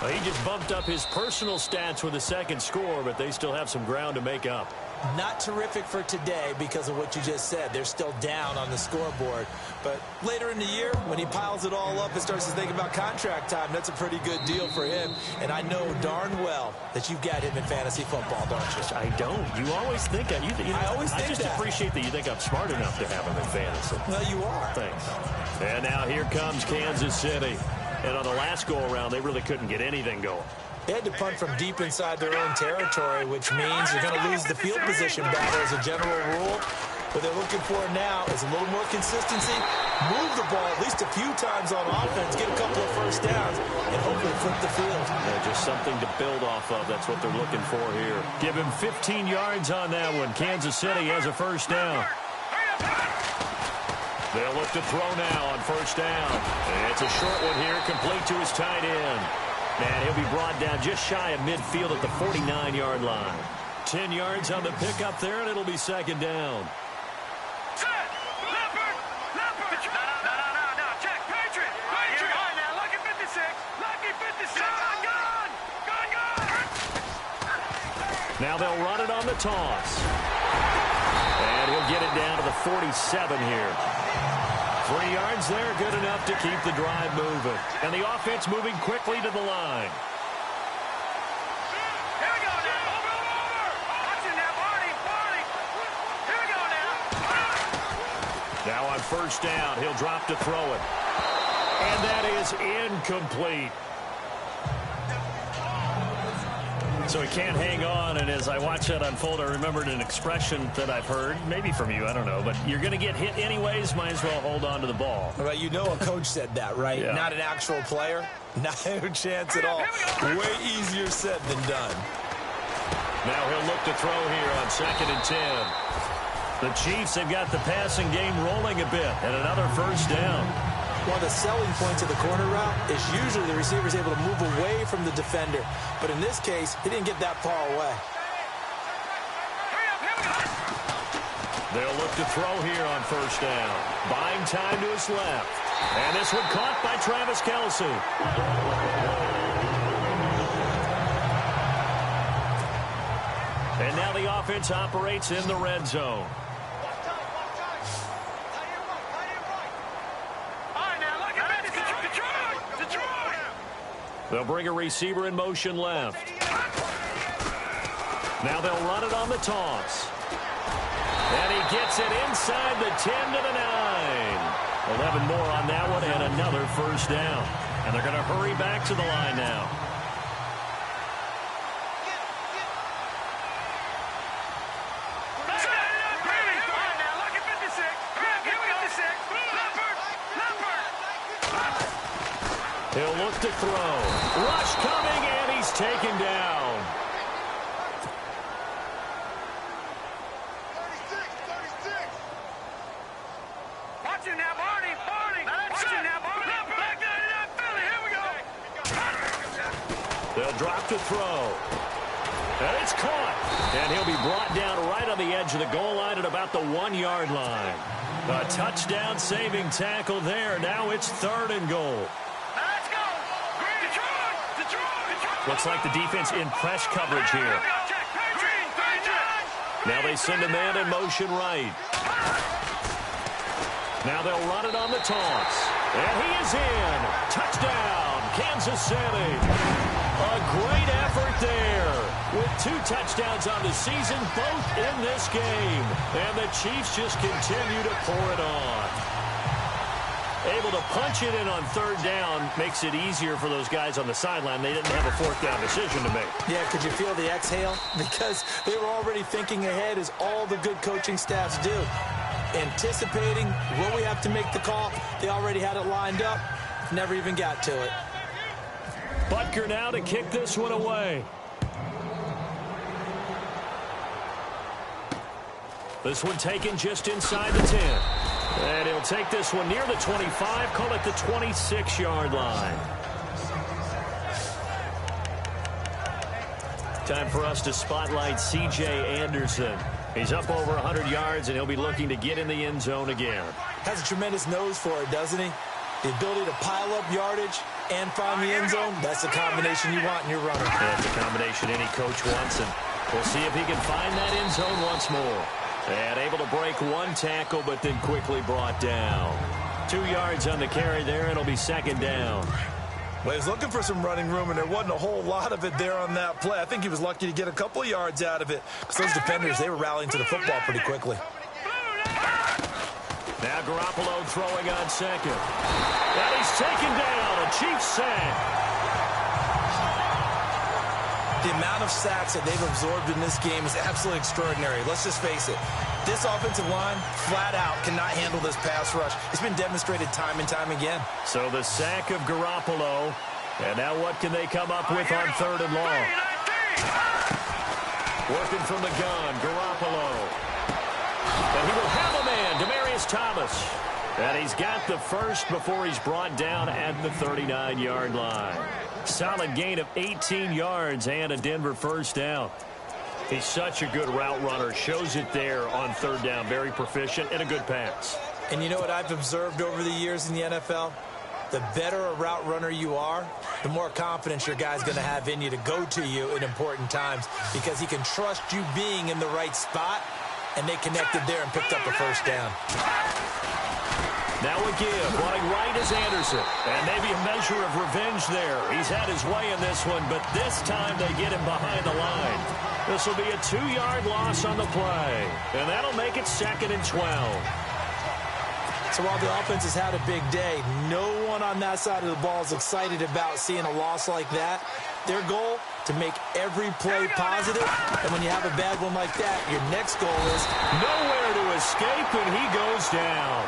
Well, he just bumped up his personal stats with a 2nd score, but they still have some ground to make up. Not terrific for today because of what you just said. They're still down on the scoreboard. But later in the year, when he piles it all up and starts to think about contract time, that's a pretty good deal for him. And I know darn well that you've got him in fantasy football, don't you? I don't. You always think that. I just that. appreciate that you think I'm smart enough to have him in fantasy. Well, you are. Thanks. And now here comes Kansas City. And on the last go-around, they really couldn't get anything going. They had to punt from deep inside their own territory, which means you're going to lose the field position battle as a general rule. What they're looking for now is a little more consistency, move the ball at least a few times on offense, get a couple of first downs, and hopefully flip the field. Yeah, just something to build off of. That's what they're looking for here. Give him 15 yards on that one. Kansas City has a first down. They'll look to throw now on first down. And it's a short one here, complete to his tight end. And he'll be brought down just shy of midfield at the 49-yard line. 10 yards on the pickup there, and it'll be second down. Now they'll run it on the toss. And he'll get it down to the 47 here. 3 yards there, good enough to keep the drive moving. And the offense moving quickly to the line. Here we go now. Over. Watch it now, Barney. Here we go now. Now on first down, he'll drop to throw it. And that is incomplete. So he can't hang on, and as I watch that unfold, I remembered an expression that I've heard, maybe from you, I don't know, but you're going to get hit anyways, might as well hold on to the ball. Well, you know a coach said that, right? Yeah. Not an actual player. Not a chance at all. Way easier said than done. Now he'll look to throw here on 2nd and 10. The Chiefs have got the passing game rolling a bit, and another first down. One of the selling points of the corner route is usually the receiver is able to move away from the defender. But in this case, he didn't get that far away. They'll look to throw here on first down. Buying time to his left. And this one caught by Travis Kelce. And now the offense operates in the red zone. They'll bring a receiver in motion left. Now they'll run it on the toss. And he gets it inside the 10 to the 9. 11 more on that one and another first down. And they're going to hurry back to the line now. He'll look to throw. Rush coming, and he's taken down. 36. Watch it now, Barney. Watch it now, Barney. Back that Philly. Here we go. They'll drop to throw. And it's caught. And he'll be brought down right on the edge of the goal line at about the 1-yard line. A touchdown saving tackle there. Now it's 3rd and goal. Looks like the defense in press coverage here. Now they send a man in motion right. Now they'll run it on the toss. And he is in. Touchdown, Kansas City. A great effort there. With 2 touchdowns on the season, both in this game. And the Chiefs just continue to pour it on. Able to punch it in on 3rd down makes it easier for those guys on the sideline. They didn't have a 4th down decision to make. Yeah, could you feel the exhale? Because they were already thinking ahead, as all the good coaching staffs do. Anticipating, will we have to make the call? They already had it lined up. Never even got to it. Butker now to kick this one away. This one taken just inside the 10. And he'll take this one near the 25, call it the 26-yard line. Time for us to spotlight C.J. Anderson. He's up over 100 yards, and he'll be looking to get in the end zone again. Has a tremendous nose for it, doesn't he? The ability to pile up yardage, and find the end zone, that's the combination you want in your runner. That's a combination any coach wants, and we'll see if he can find that end zone once more. And able to break one tackle, but then quickly brought down. 2 yards on the carry there. It'll be second down. Well, he was looking for some running room, and there wasn't a whole lot of it there on that play. I think he was lucky to get a couple of yards out of it, because those defenders, they were rallying to the football pretty quickly. Now Garoppolo throwing on second. And he's taken down. A Chiefs sack. The amount of sacks that they've absorbed in this game is absolutely extraordinary. Let's just face it. This offensive line, flat out, cannot handle this pass rush. It's been demonstrated time and time again. So the sack of Garoppolo. And now what can they come up with on third and long? Working from the gun, Garoppolo. And he will have a man, Demaryius Thomas. And he's got the first before he's brought down at the 39-yard line. Solid gain of 18 yards and a Denver first down. He's such a good route runner. Shows it there on third down. Very proficient and a good pass. And you know what I've observed over the years in the NFL? The better a route runner you are, the more confidence your guy's going to have in you to go to you in important times, because he can trust you being in the right spot, and they connected there and picked up a first down. Now a give. Running right is Anderson. And maybe a measure of revenge there. He's had his way in this one, but this time they get him behind the line. This will be a 2-yard loss on the play. And that'll make it second and 12. So while the offense has had a big day, no one on that side of the ball is excited about seeing a loss like that. Their goal, to make every play positive. And when you have a bad one like that, your next goal is nowhere to escape, and he goes down.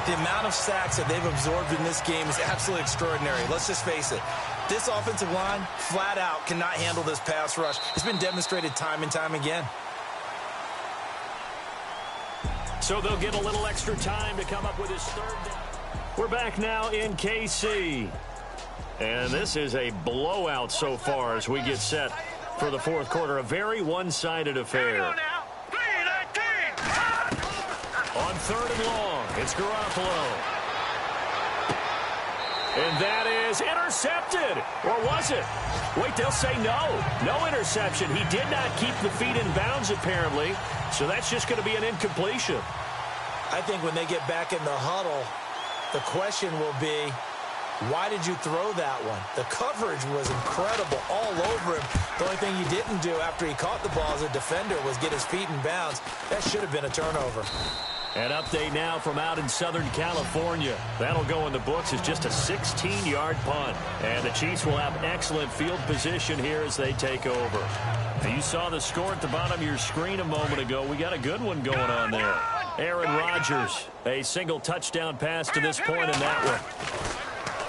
The amount of sacks that they've absorbed in this game is absolutely extraordinary. Let's just face it. This offensive line, flat out, cannot handle this pass rush. It's been demonstrated time and time again. So they'll get a little extra time to come up with his third down. We're back now in KC. And this is a blowout so far as we get set for the fourth quarter. A very one-sided affair. On third and long, it's Garoppolo. And that is intercepted. Or was it? Wait, they'll say no. No interception. He did not keep the feet in bounds, apparently. So that's just going to be an incompletion. I think when they get back in the huddle, the question will be, why did you throw that one? The coverage was incredible all over him. The only thing he didn't do after he caught the ball as a defender was get his feet in bounds. That should have been a turnover. An update now from out in Southern California. That'll go in the books as just a 16-yard punt. And the Chiefs will have excellent field position here as they take over. Now, you saw the score at the bottom of your screen a moment ago. We got a good one going on there. Aaron Rodgers, a single touchdown pass to this point in that one.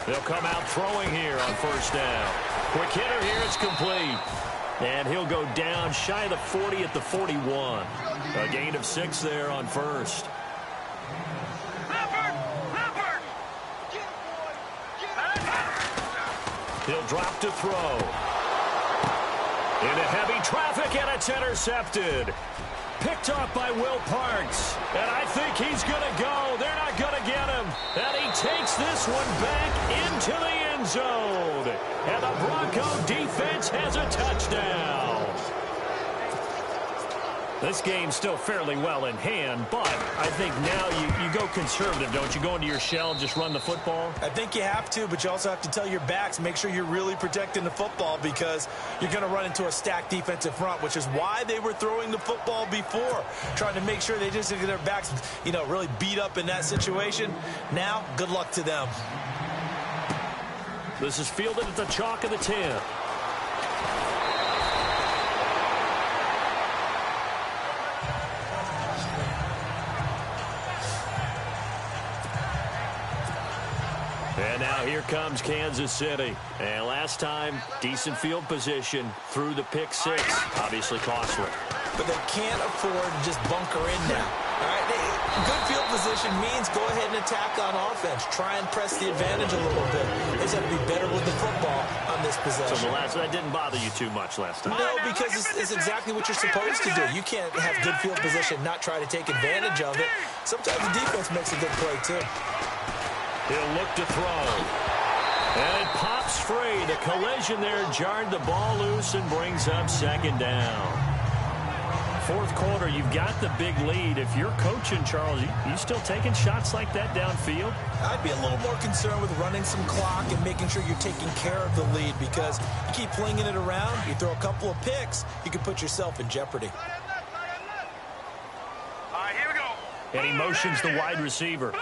They'll come out throwing here on first down. Quick hitter here, it's complete. And he'll go down shy of the 40 at the 41. A gain of 6 there on first. He'll drop to throw. Into heavy traffic, and it's intercepted. Picked off by Will Parks. And I think he's going to go. They're not going to get him. And he takes this one back into the end zone. And the Bronco defense has a touchdown. This game's still fairly well in hand, but I think now you go conservative, don't you? Go into your shell and just run the football? I think you have to, but you also have to tell your backs, make sure you're really protecting the football, because you're going to run into a stacked defensive front, which is why they were throwing the football before, trying to make sure they just get their backs, really beat up in that situation. Now, good luck to them. This is fielded at the chalk of the 10. And now here comes Kansas City. And last time, decent field position through the pick 6. Obviously costly. But they can't afford to just bunker in now. All right, Good field position means go ahead and attack on offense. Try and press the advantage a little bit. They just have to be better with the football on this possession. So that didn't bother you too much last time? No, because it's exactly what you're supposed to do. You can't have good field position, not try to take advantage of it. Sometimes the defense makes a good play, too. He'll look to throw. And it pops free. The collision there jarred the ball loose and brings up second down. Fourth quarter, you've got the big lead. If you're coaching, Charles, you still taking shots like that downfield? I'd be a little more concerned with running some clock and making sure you're taking care of the lead, because you keep flinging it around, you throw a couple of picks, you can put yourself in jeopardy. All right, here we go. And he motions the wide receiver.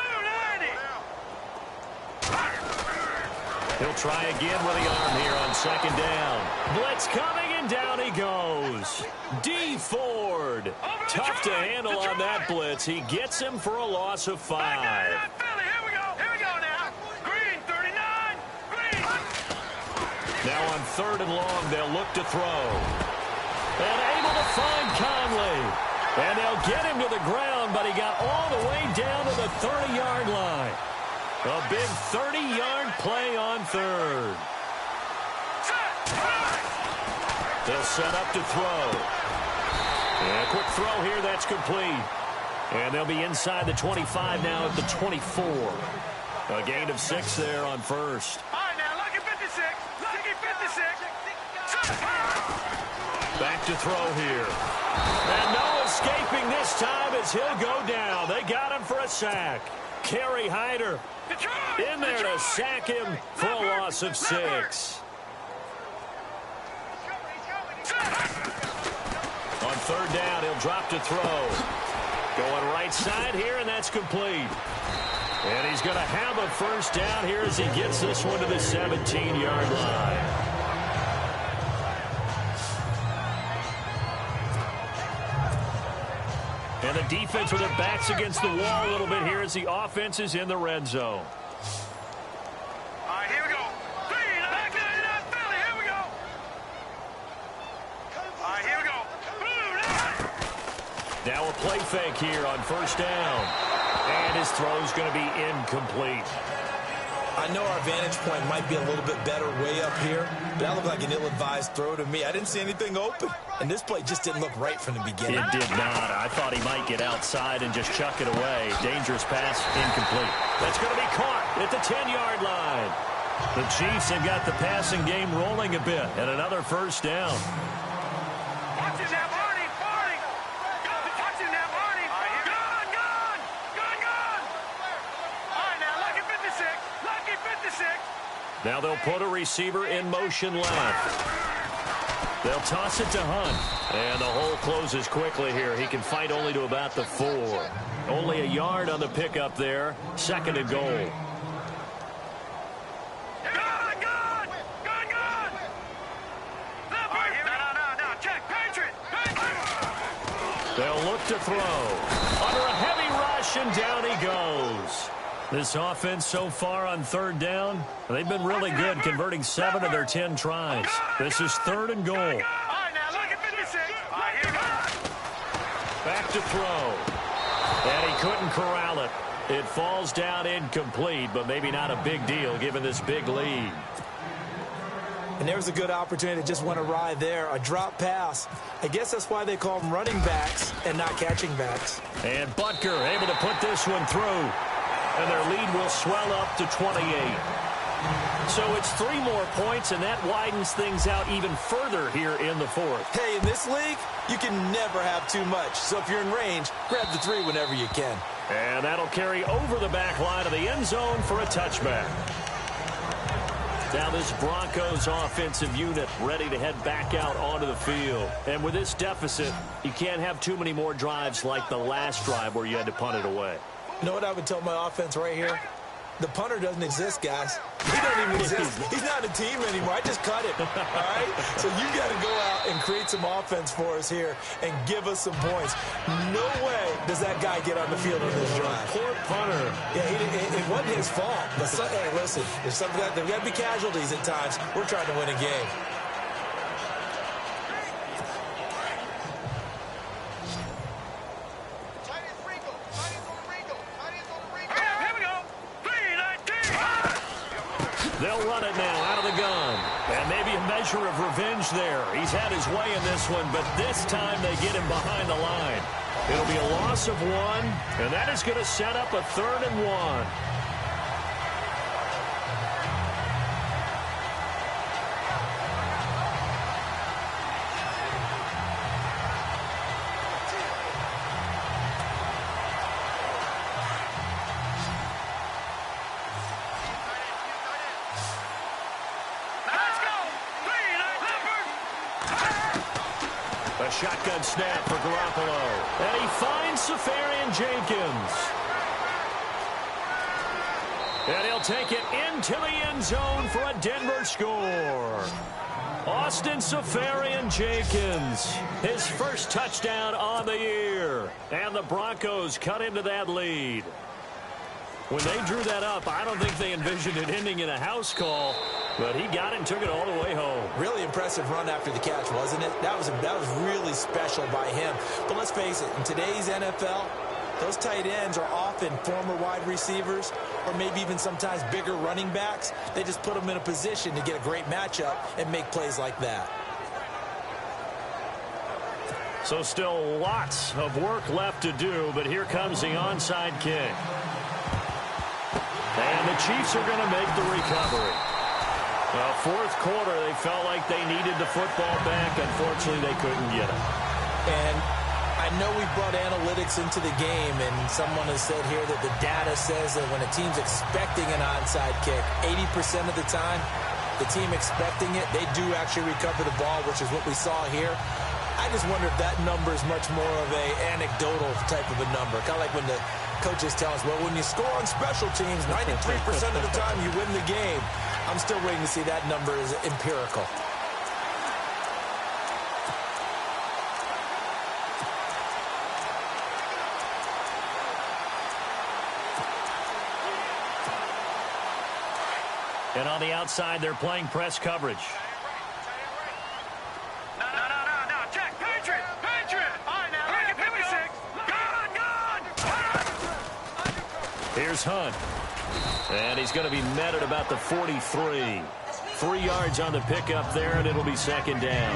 He'll try again with the arm here on second down. Blitz coming, and down he goes. D. Ford. Tough to handle on that blitz. He gets him for a loss of 5. Here we go. Here we go now. Green, 39. Green. Now on third and long, they'll look to throw. And able to find Conley. And they'll get him to the ground, but he got all the way down to the 30-yard line. A big 30-yard play on third. They'll set up to throw. And a quick throw here, that's complete. And they'll be inside the 25 now at the 24. A gain of 6 there on first. All right, now, lucky 56. Lucky 56. Back to throw here. And no escaping this time as he'll go down. They got him for a sack. Kerry Hyder in there to sack him for a loss of 6. On third down, he'll drop to throw. Going right side here, and that's complete. And he's going to have a first down here as he gets this one to the 17-yard line. And the defense with their backs against the wall a little bit here as the offense is in the red zone. All right, here we go. Green, Philly, here we go. All right, here we go. Now a play fake here on first down. And his throw's going to be incomplete. I know our vantage point might be a little bit better way up here, but that looked like an ill-advised throw to me. I didn't see anything open, and this play just didn't look right from the beginning. It did not. I thought he might get outside and just chuck it away. Dangerous pass, incomplete. That's going to be caught at the 10-yard line. The Chiefs have got the passing game rolling a bit, and another first down. Watch it now, Barney. Watch it now, Barney. Gone. All right, now, lucky 56. Lucky 56. Now they'll put a receiver in motion left. They'll toss it to Hunt. And the hole closes quickly here. He can fight only to about the 4. Only a yard on the pickup there. Second and goal. Gone. No, check. Patriot. They'll look to throw. Under a heavy rush, and down he goes. This offense so far on third down, they've been really good, converting 7 of their 10 tries. This is third and goal. All right, now, look at 56. All right, here we go. Back to throw. And he couldn't corral it. It falls down incomplete, but maybe not a big deal given this big lead. And there was a good opportunity that just went awry there. A drop pass. I guess that's why they call them running backs and not catching backs. And Butker able to put this one through. And their lead will swell up to 28. So it's 3 more points, and that widens things out even further here in the fourth. Hey, in this league, you can never have too much. So if you're in range, grab the 3 whenever you can. And that'll carry over the back line of the end zone for a touchback. Now this Broncos offensive unit ready to head back out onto the field. And with this deficit, you can't have too many more drives like the last drive where you had to punt it away. You know what I would tell my offense right here? The punter doesn't exist, guys. He doesn't even exist. He's not a team anymore. I just cut it, all right? So you got to go out and create some offense for us here and give us some points. No way does that guy get on the field on this drive. Poor punter. Yeah, it wasn't his fault. But hey, listen, there's got to be casualties at times. We're trying to win a game. They'll run it now out of the gun. And maybe a measure of revenge there. He's had his way in this one, but this time they get him behind the line. It'll be a loss of 1, and that is going to set up a 3rd and 1. A shotgun snap for Garoppolo. And he finds Safarian-Jenkins. And he'll take it into the end zone for a Denver score. Austin Safarian-Jenkins, his first touchdown on the year. And the Broncos cut into that lead. When they drew that up, I don't think they envisioned it ending in a house call, but he got it and took it all the way home. Really impressive run after the catch, wasn't it? That was really special by him. But let's face it, in today's NFL, those tight ends are often former wide receivers or maybe even sometimes bigger running backs. They just put them in a position to get a great matchup and make plays like that. So still lots of work left to do, but here comes the onside kick. And the Chiefs are going to make the recovery. Well, fourth quarter, they felt like they needed the football back. Unfortunately, they couldn't get it. And I know we brought analytics into the game, and someone has said here that the data says that when a team's expecting an onside kick, 80% of the time, the team expecting it, they do actually recover the ball, which is what we saw here. I just wonder if that number is much more of a anecdotal type of a number. Kind of like when the coaches tell us, well, when you score on special teams, 93% of the time you win the game. I'm still waiting to see that number is empirical. And on the outside, they're playing press coverage. Here's Hunt. And he's going to be met at about the 43. 3 yards on the pickup there, and it'll be second down.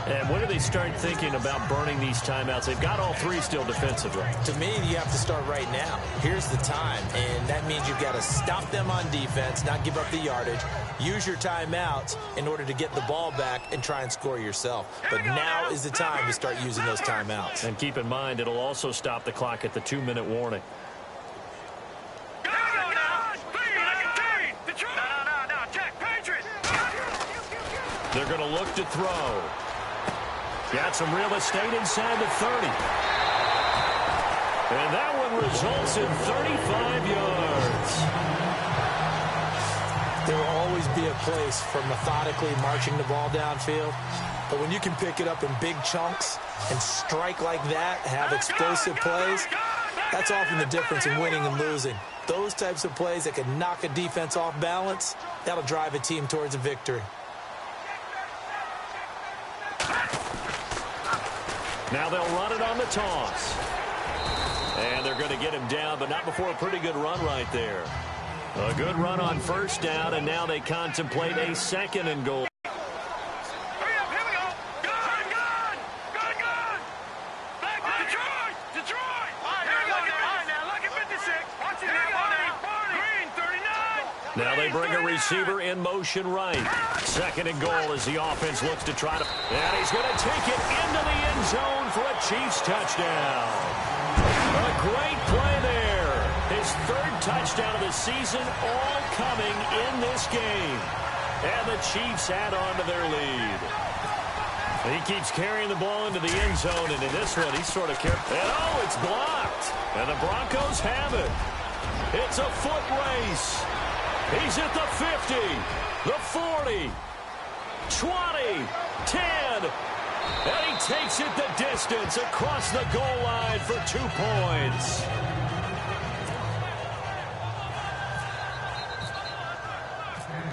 And when do they start thinking about burning these timeouts? They've got all 3 still defensively. To me, you have to start right now. Here's the time, and that means you've got to stop them on defense, not give up the yardage, use your timeouts in order to get the ball back and try and score yourself. But now is the time to start using those timeouts. And keep in mind, it'll also stop the clock at the 2-minute warning. They're going to look to throw. Got some real estate inside the 30. And that one results in 35 yards. There will always be a place for methodically marching the ball downfield. But when you can pick it up in big chunks and strike like that, have explosive plays, that's often the difference in winning and losing. Those types of plays that can knock a defense off balance, that'll drive a team towards a victory. Now they'll run it on the toss. And they're going to get him down, but not before a pretty good run right there. A good run on first down, and now they contemplate a 2nd and goal. Now they bring a receiver in motion right. 2nd and goal as the offense looks to try to... And he's going to take it into the end zone for a Chiefs touchdown. A great play there. His 3rd touchdown of the season, all coming in this game. And the Chiefs add on to their lead. He keeps carrying the ball into the end zone, and in this one, he's sort of careful. And oh, it's blocked. And the Broncos have it. It's a foot race. He's at the 50, the 40, 20, 10, and he takes it the distance across the goal line for 2 points.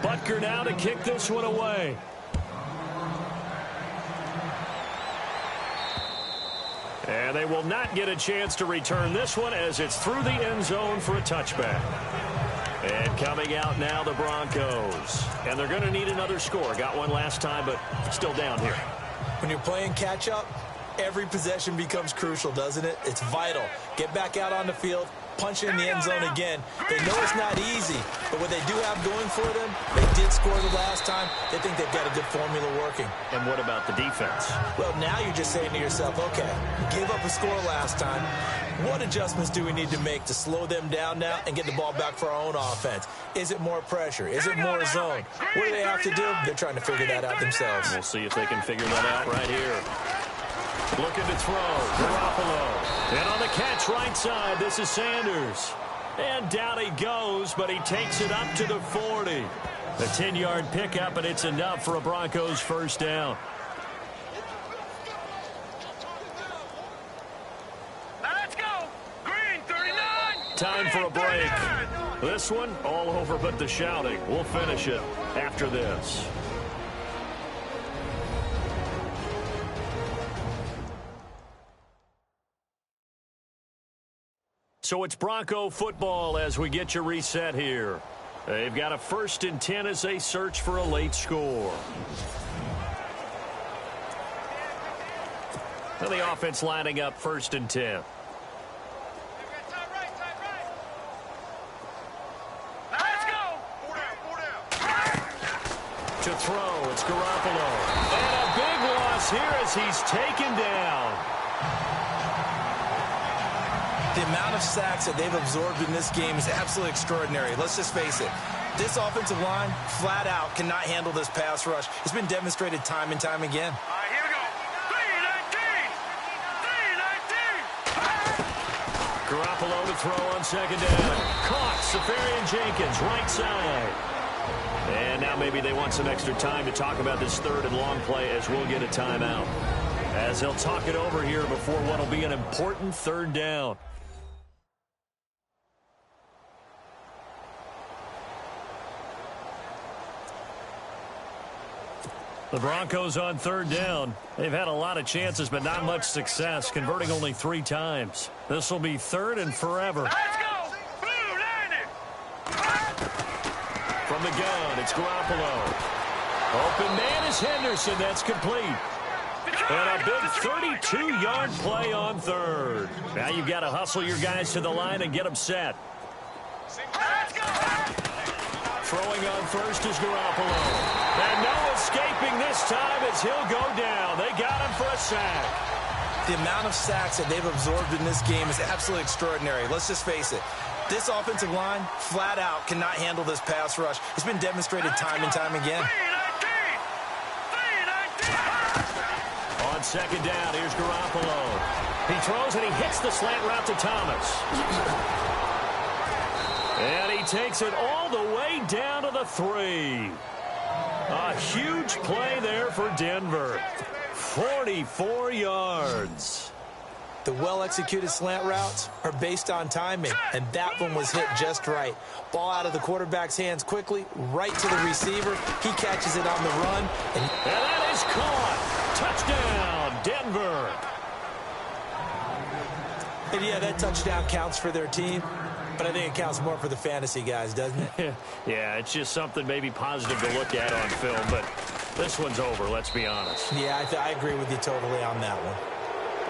Butker now to kick this one away. And they will not get a chance to return this one as it's through the end zone for a touchback. And coming out now, the Broncos. And they're going to need another score. Got one last time, but still down here. When you're playing catch-up, every possession becomes crucial, doesn't it? It's vital. Get back out on the field, punch in the end zone again. They know it's not easy, but what they do have going for them, they did score the last time. They think they've got a good formula working. And what about the defense? Well, now you're just saying to yourself, okay, gave up a score last time. What adjustments do we need to make to slow them down now and get the ball back for our own offense? Is it more pressure? Is it more zone? What do they have to do? They're trying to figure that out themselves. We'll see if they can figure that out right here. Looking to throw. Garoppolo. And on the catch right side, this is Sanders. And down he goes, but he takes it up to the 40. A 10-yard pickup, and it's enough for a Broncos first down. Let's go. Green 39. Time for a break. This one, all over but the shouting. We'll finish it after this. So it's Bronco football as we get you reset here. They've got a 1st and 10 as they search for a late score. And the offense lining up 1st and 10. Let's go. 4 down. To throw, it's Garoppolo. And a big loss here as he's taken down. The amount of sacks that they've absorbed in this game is absolutely extraordinary. Let's just face it. This offensive line, flat out, cannot handle this pass rush. It's been demonstrated time and time again. All right, here we go. 3-19. 3-19. Garoppolo to throw on 2nd down. Caught. Safarian Jenkins, right side. And now maybe they want some extra time to talk about this 3rd and long play as we'll get a timeout. As he'll talk it over here before what will be an important 3rd down. The Broncos on 3rd down. They've had a lot of chances, but not much success, converting only 3 times. This will be 3rd and forever. Let's go. Blue 90. From the gun, it's Garoppolo. Open man is Henderson. That's complete. And a big 32-yard play on 3rd. Now you've got to hustle your guys to the line and get them set. Let's go. Throwing on 1st is Garoppolo. And no escaping this time as he'll go down. They got him for a sack. The amount of sacks that they've absorbed in this game is absolutely extraordinary. Let's just face it. This offensive line, flat out, cannot handle this pass rush. It's been demonstrated time and time again. 3-19. On 2nd down, here's Garoppolo. He throws and he hits the slant route to Thomas. And he takes it all the way down to the 3. A huge play there for Denver. 44 yards. The well-executed slant routes are based on timing, and that one was hit just right. Ball out of the quarterback's hands quickly, right to the receiver. He catches it on the run. And that is caught. Touchdown, Denver. And yeah, that touchdown counts for their team. But I think it counts more for the fantasy guys, doesn't it? Yeah, it's just something maybe positive to look at on film, but this one's over, let's be honest. Yeah, I agree with you totally on that one.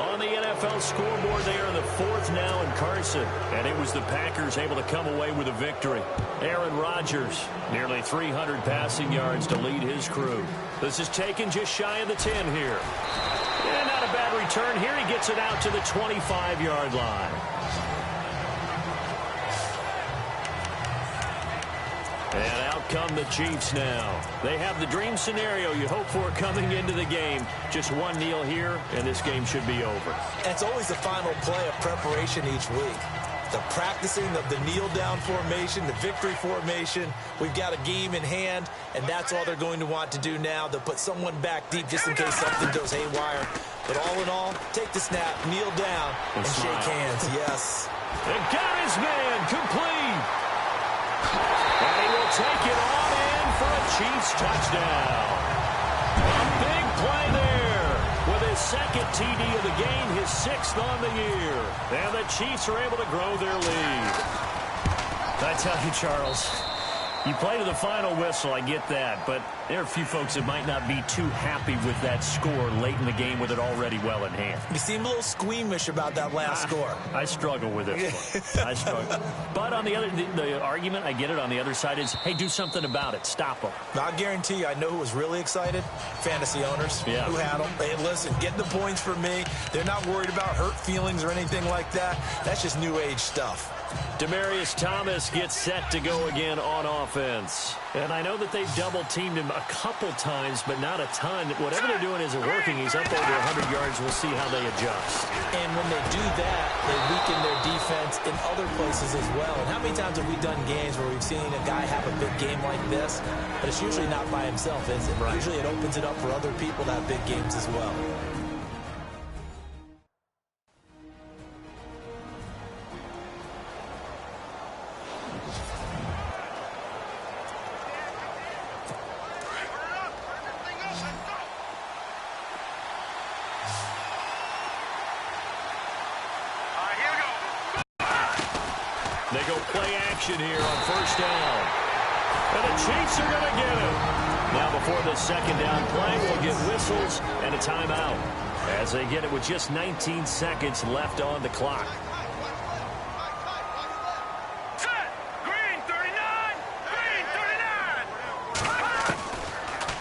On the NFL scoreboard, they are in the 4th now in Carson, and it was the Packers able to come away with a victory. Aaron Rodgers, nearly 300 passing yards to lead his crew. This is taken just shy of the 10 here. And not a bad return here. He gets it out to the 25-yard line. And out come the Chiefs now. They have the dream scenario you hope for coming into the game. Just one kneel here, and this game should be over. And it's always the final play of preparation each week. The practicing of the kneel-down formation, the victory formation. We've got a game in hand, and that's all they're going to want to do now. They'll put someone back deep just in case something goes haywire. But all in all, take the snap, kneel down, and shake hands. Yes. And got his man complete. And he will take it on in for a Chiefs touchdown. A big play there with his 2nd TD of the game, his 6th on the year. And the Chiefs are able to grow their lead. I tell you, Charles, you play to the final whistle, I get that, but there are a few folks that might not be too happy with that score late in the game with it already well in hand. You seem a little squeamish about that last score. I struggle with this one. I struggle. But on the other, the argument, I get it, on the other side is, hey, do something about it. Stop them. I'll guarantee you, I know who was really excited. Fantasy owners who had them. Hey, listen, get the points for me. They're not worried about hurt feelings or anything like that. That's just new age stuff. Demaryius Thomas gets set to go again on offense. And I know that they've double-teamed him a couple times, but not a ton. Whatever they're doing isn't working. He's up over 100 yards. We'll see how they adjust. And when they do that, they weaken their defense in other places as well. And how many times have we done games where we've seen a guy have a big game like this? But it's usually not by himself, is it? Right. Usually it opens it up for other people to have big games as well. They go play action here on first down. And the Chiefs are going to get it. Now before the second down play, we'll get whistles and a timeout as they get it with just 19 seconds left on the clock. Set. Green 39. Green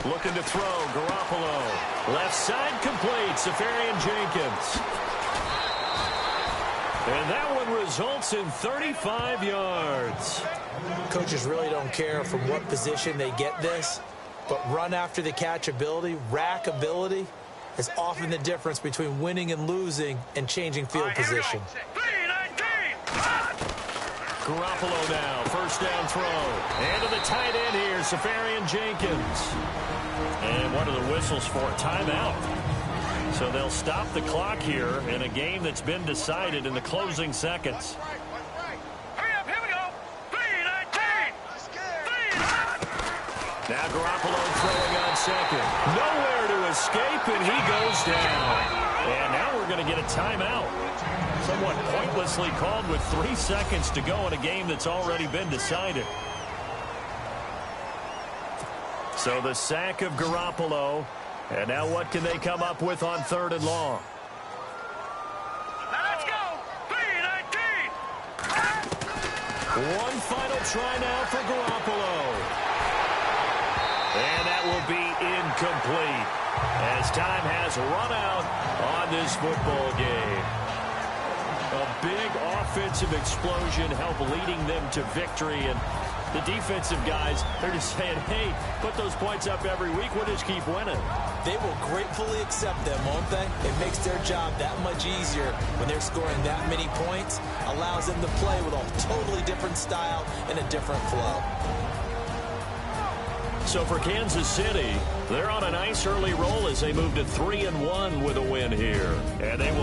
39. Looking to throw, Garoppolo. Left side complete, Safarian Jenkins. And that one results in 35 yards. Coaches really don't care from what position they get this, but run after the catch ability, rack ability, is often the difference between winning and losing and changing field position. Garoppolo now, first down throw. And to the tight end here, Safarian Jenkins. And what are the whistles for? Timeout. So they'll stop the clock here in a game that's been decided in the closing seconds. Hurry up, here we go. 3-19. Now Garoppolo throwing on second. Nowhere to escape, and he goes down. And now we're going to get a timeout. Somewhat pointlessly called with 3 seconds to go in a game that's already been decided. So the sack of Garoppolo. And now what can they come up with on third and long? Now let's go. 3-19. One final try now for Garoppolo. And that will be incomplete as time has run out on this football game. A big offensive explosion helped leading them to victory, and the defensive guys, they're just saying, hey, put those points up every week. We'll just keep winning. They will gratefully accept them, won't they? It makes their job that much easier when they're scoring that many points. Allows them to play with a totally different style and a different flow. So for Kansas City, they're on a nice early roll as they move to 3-1 with a win here. And they will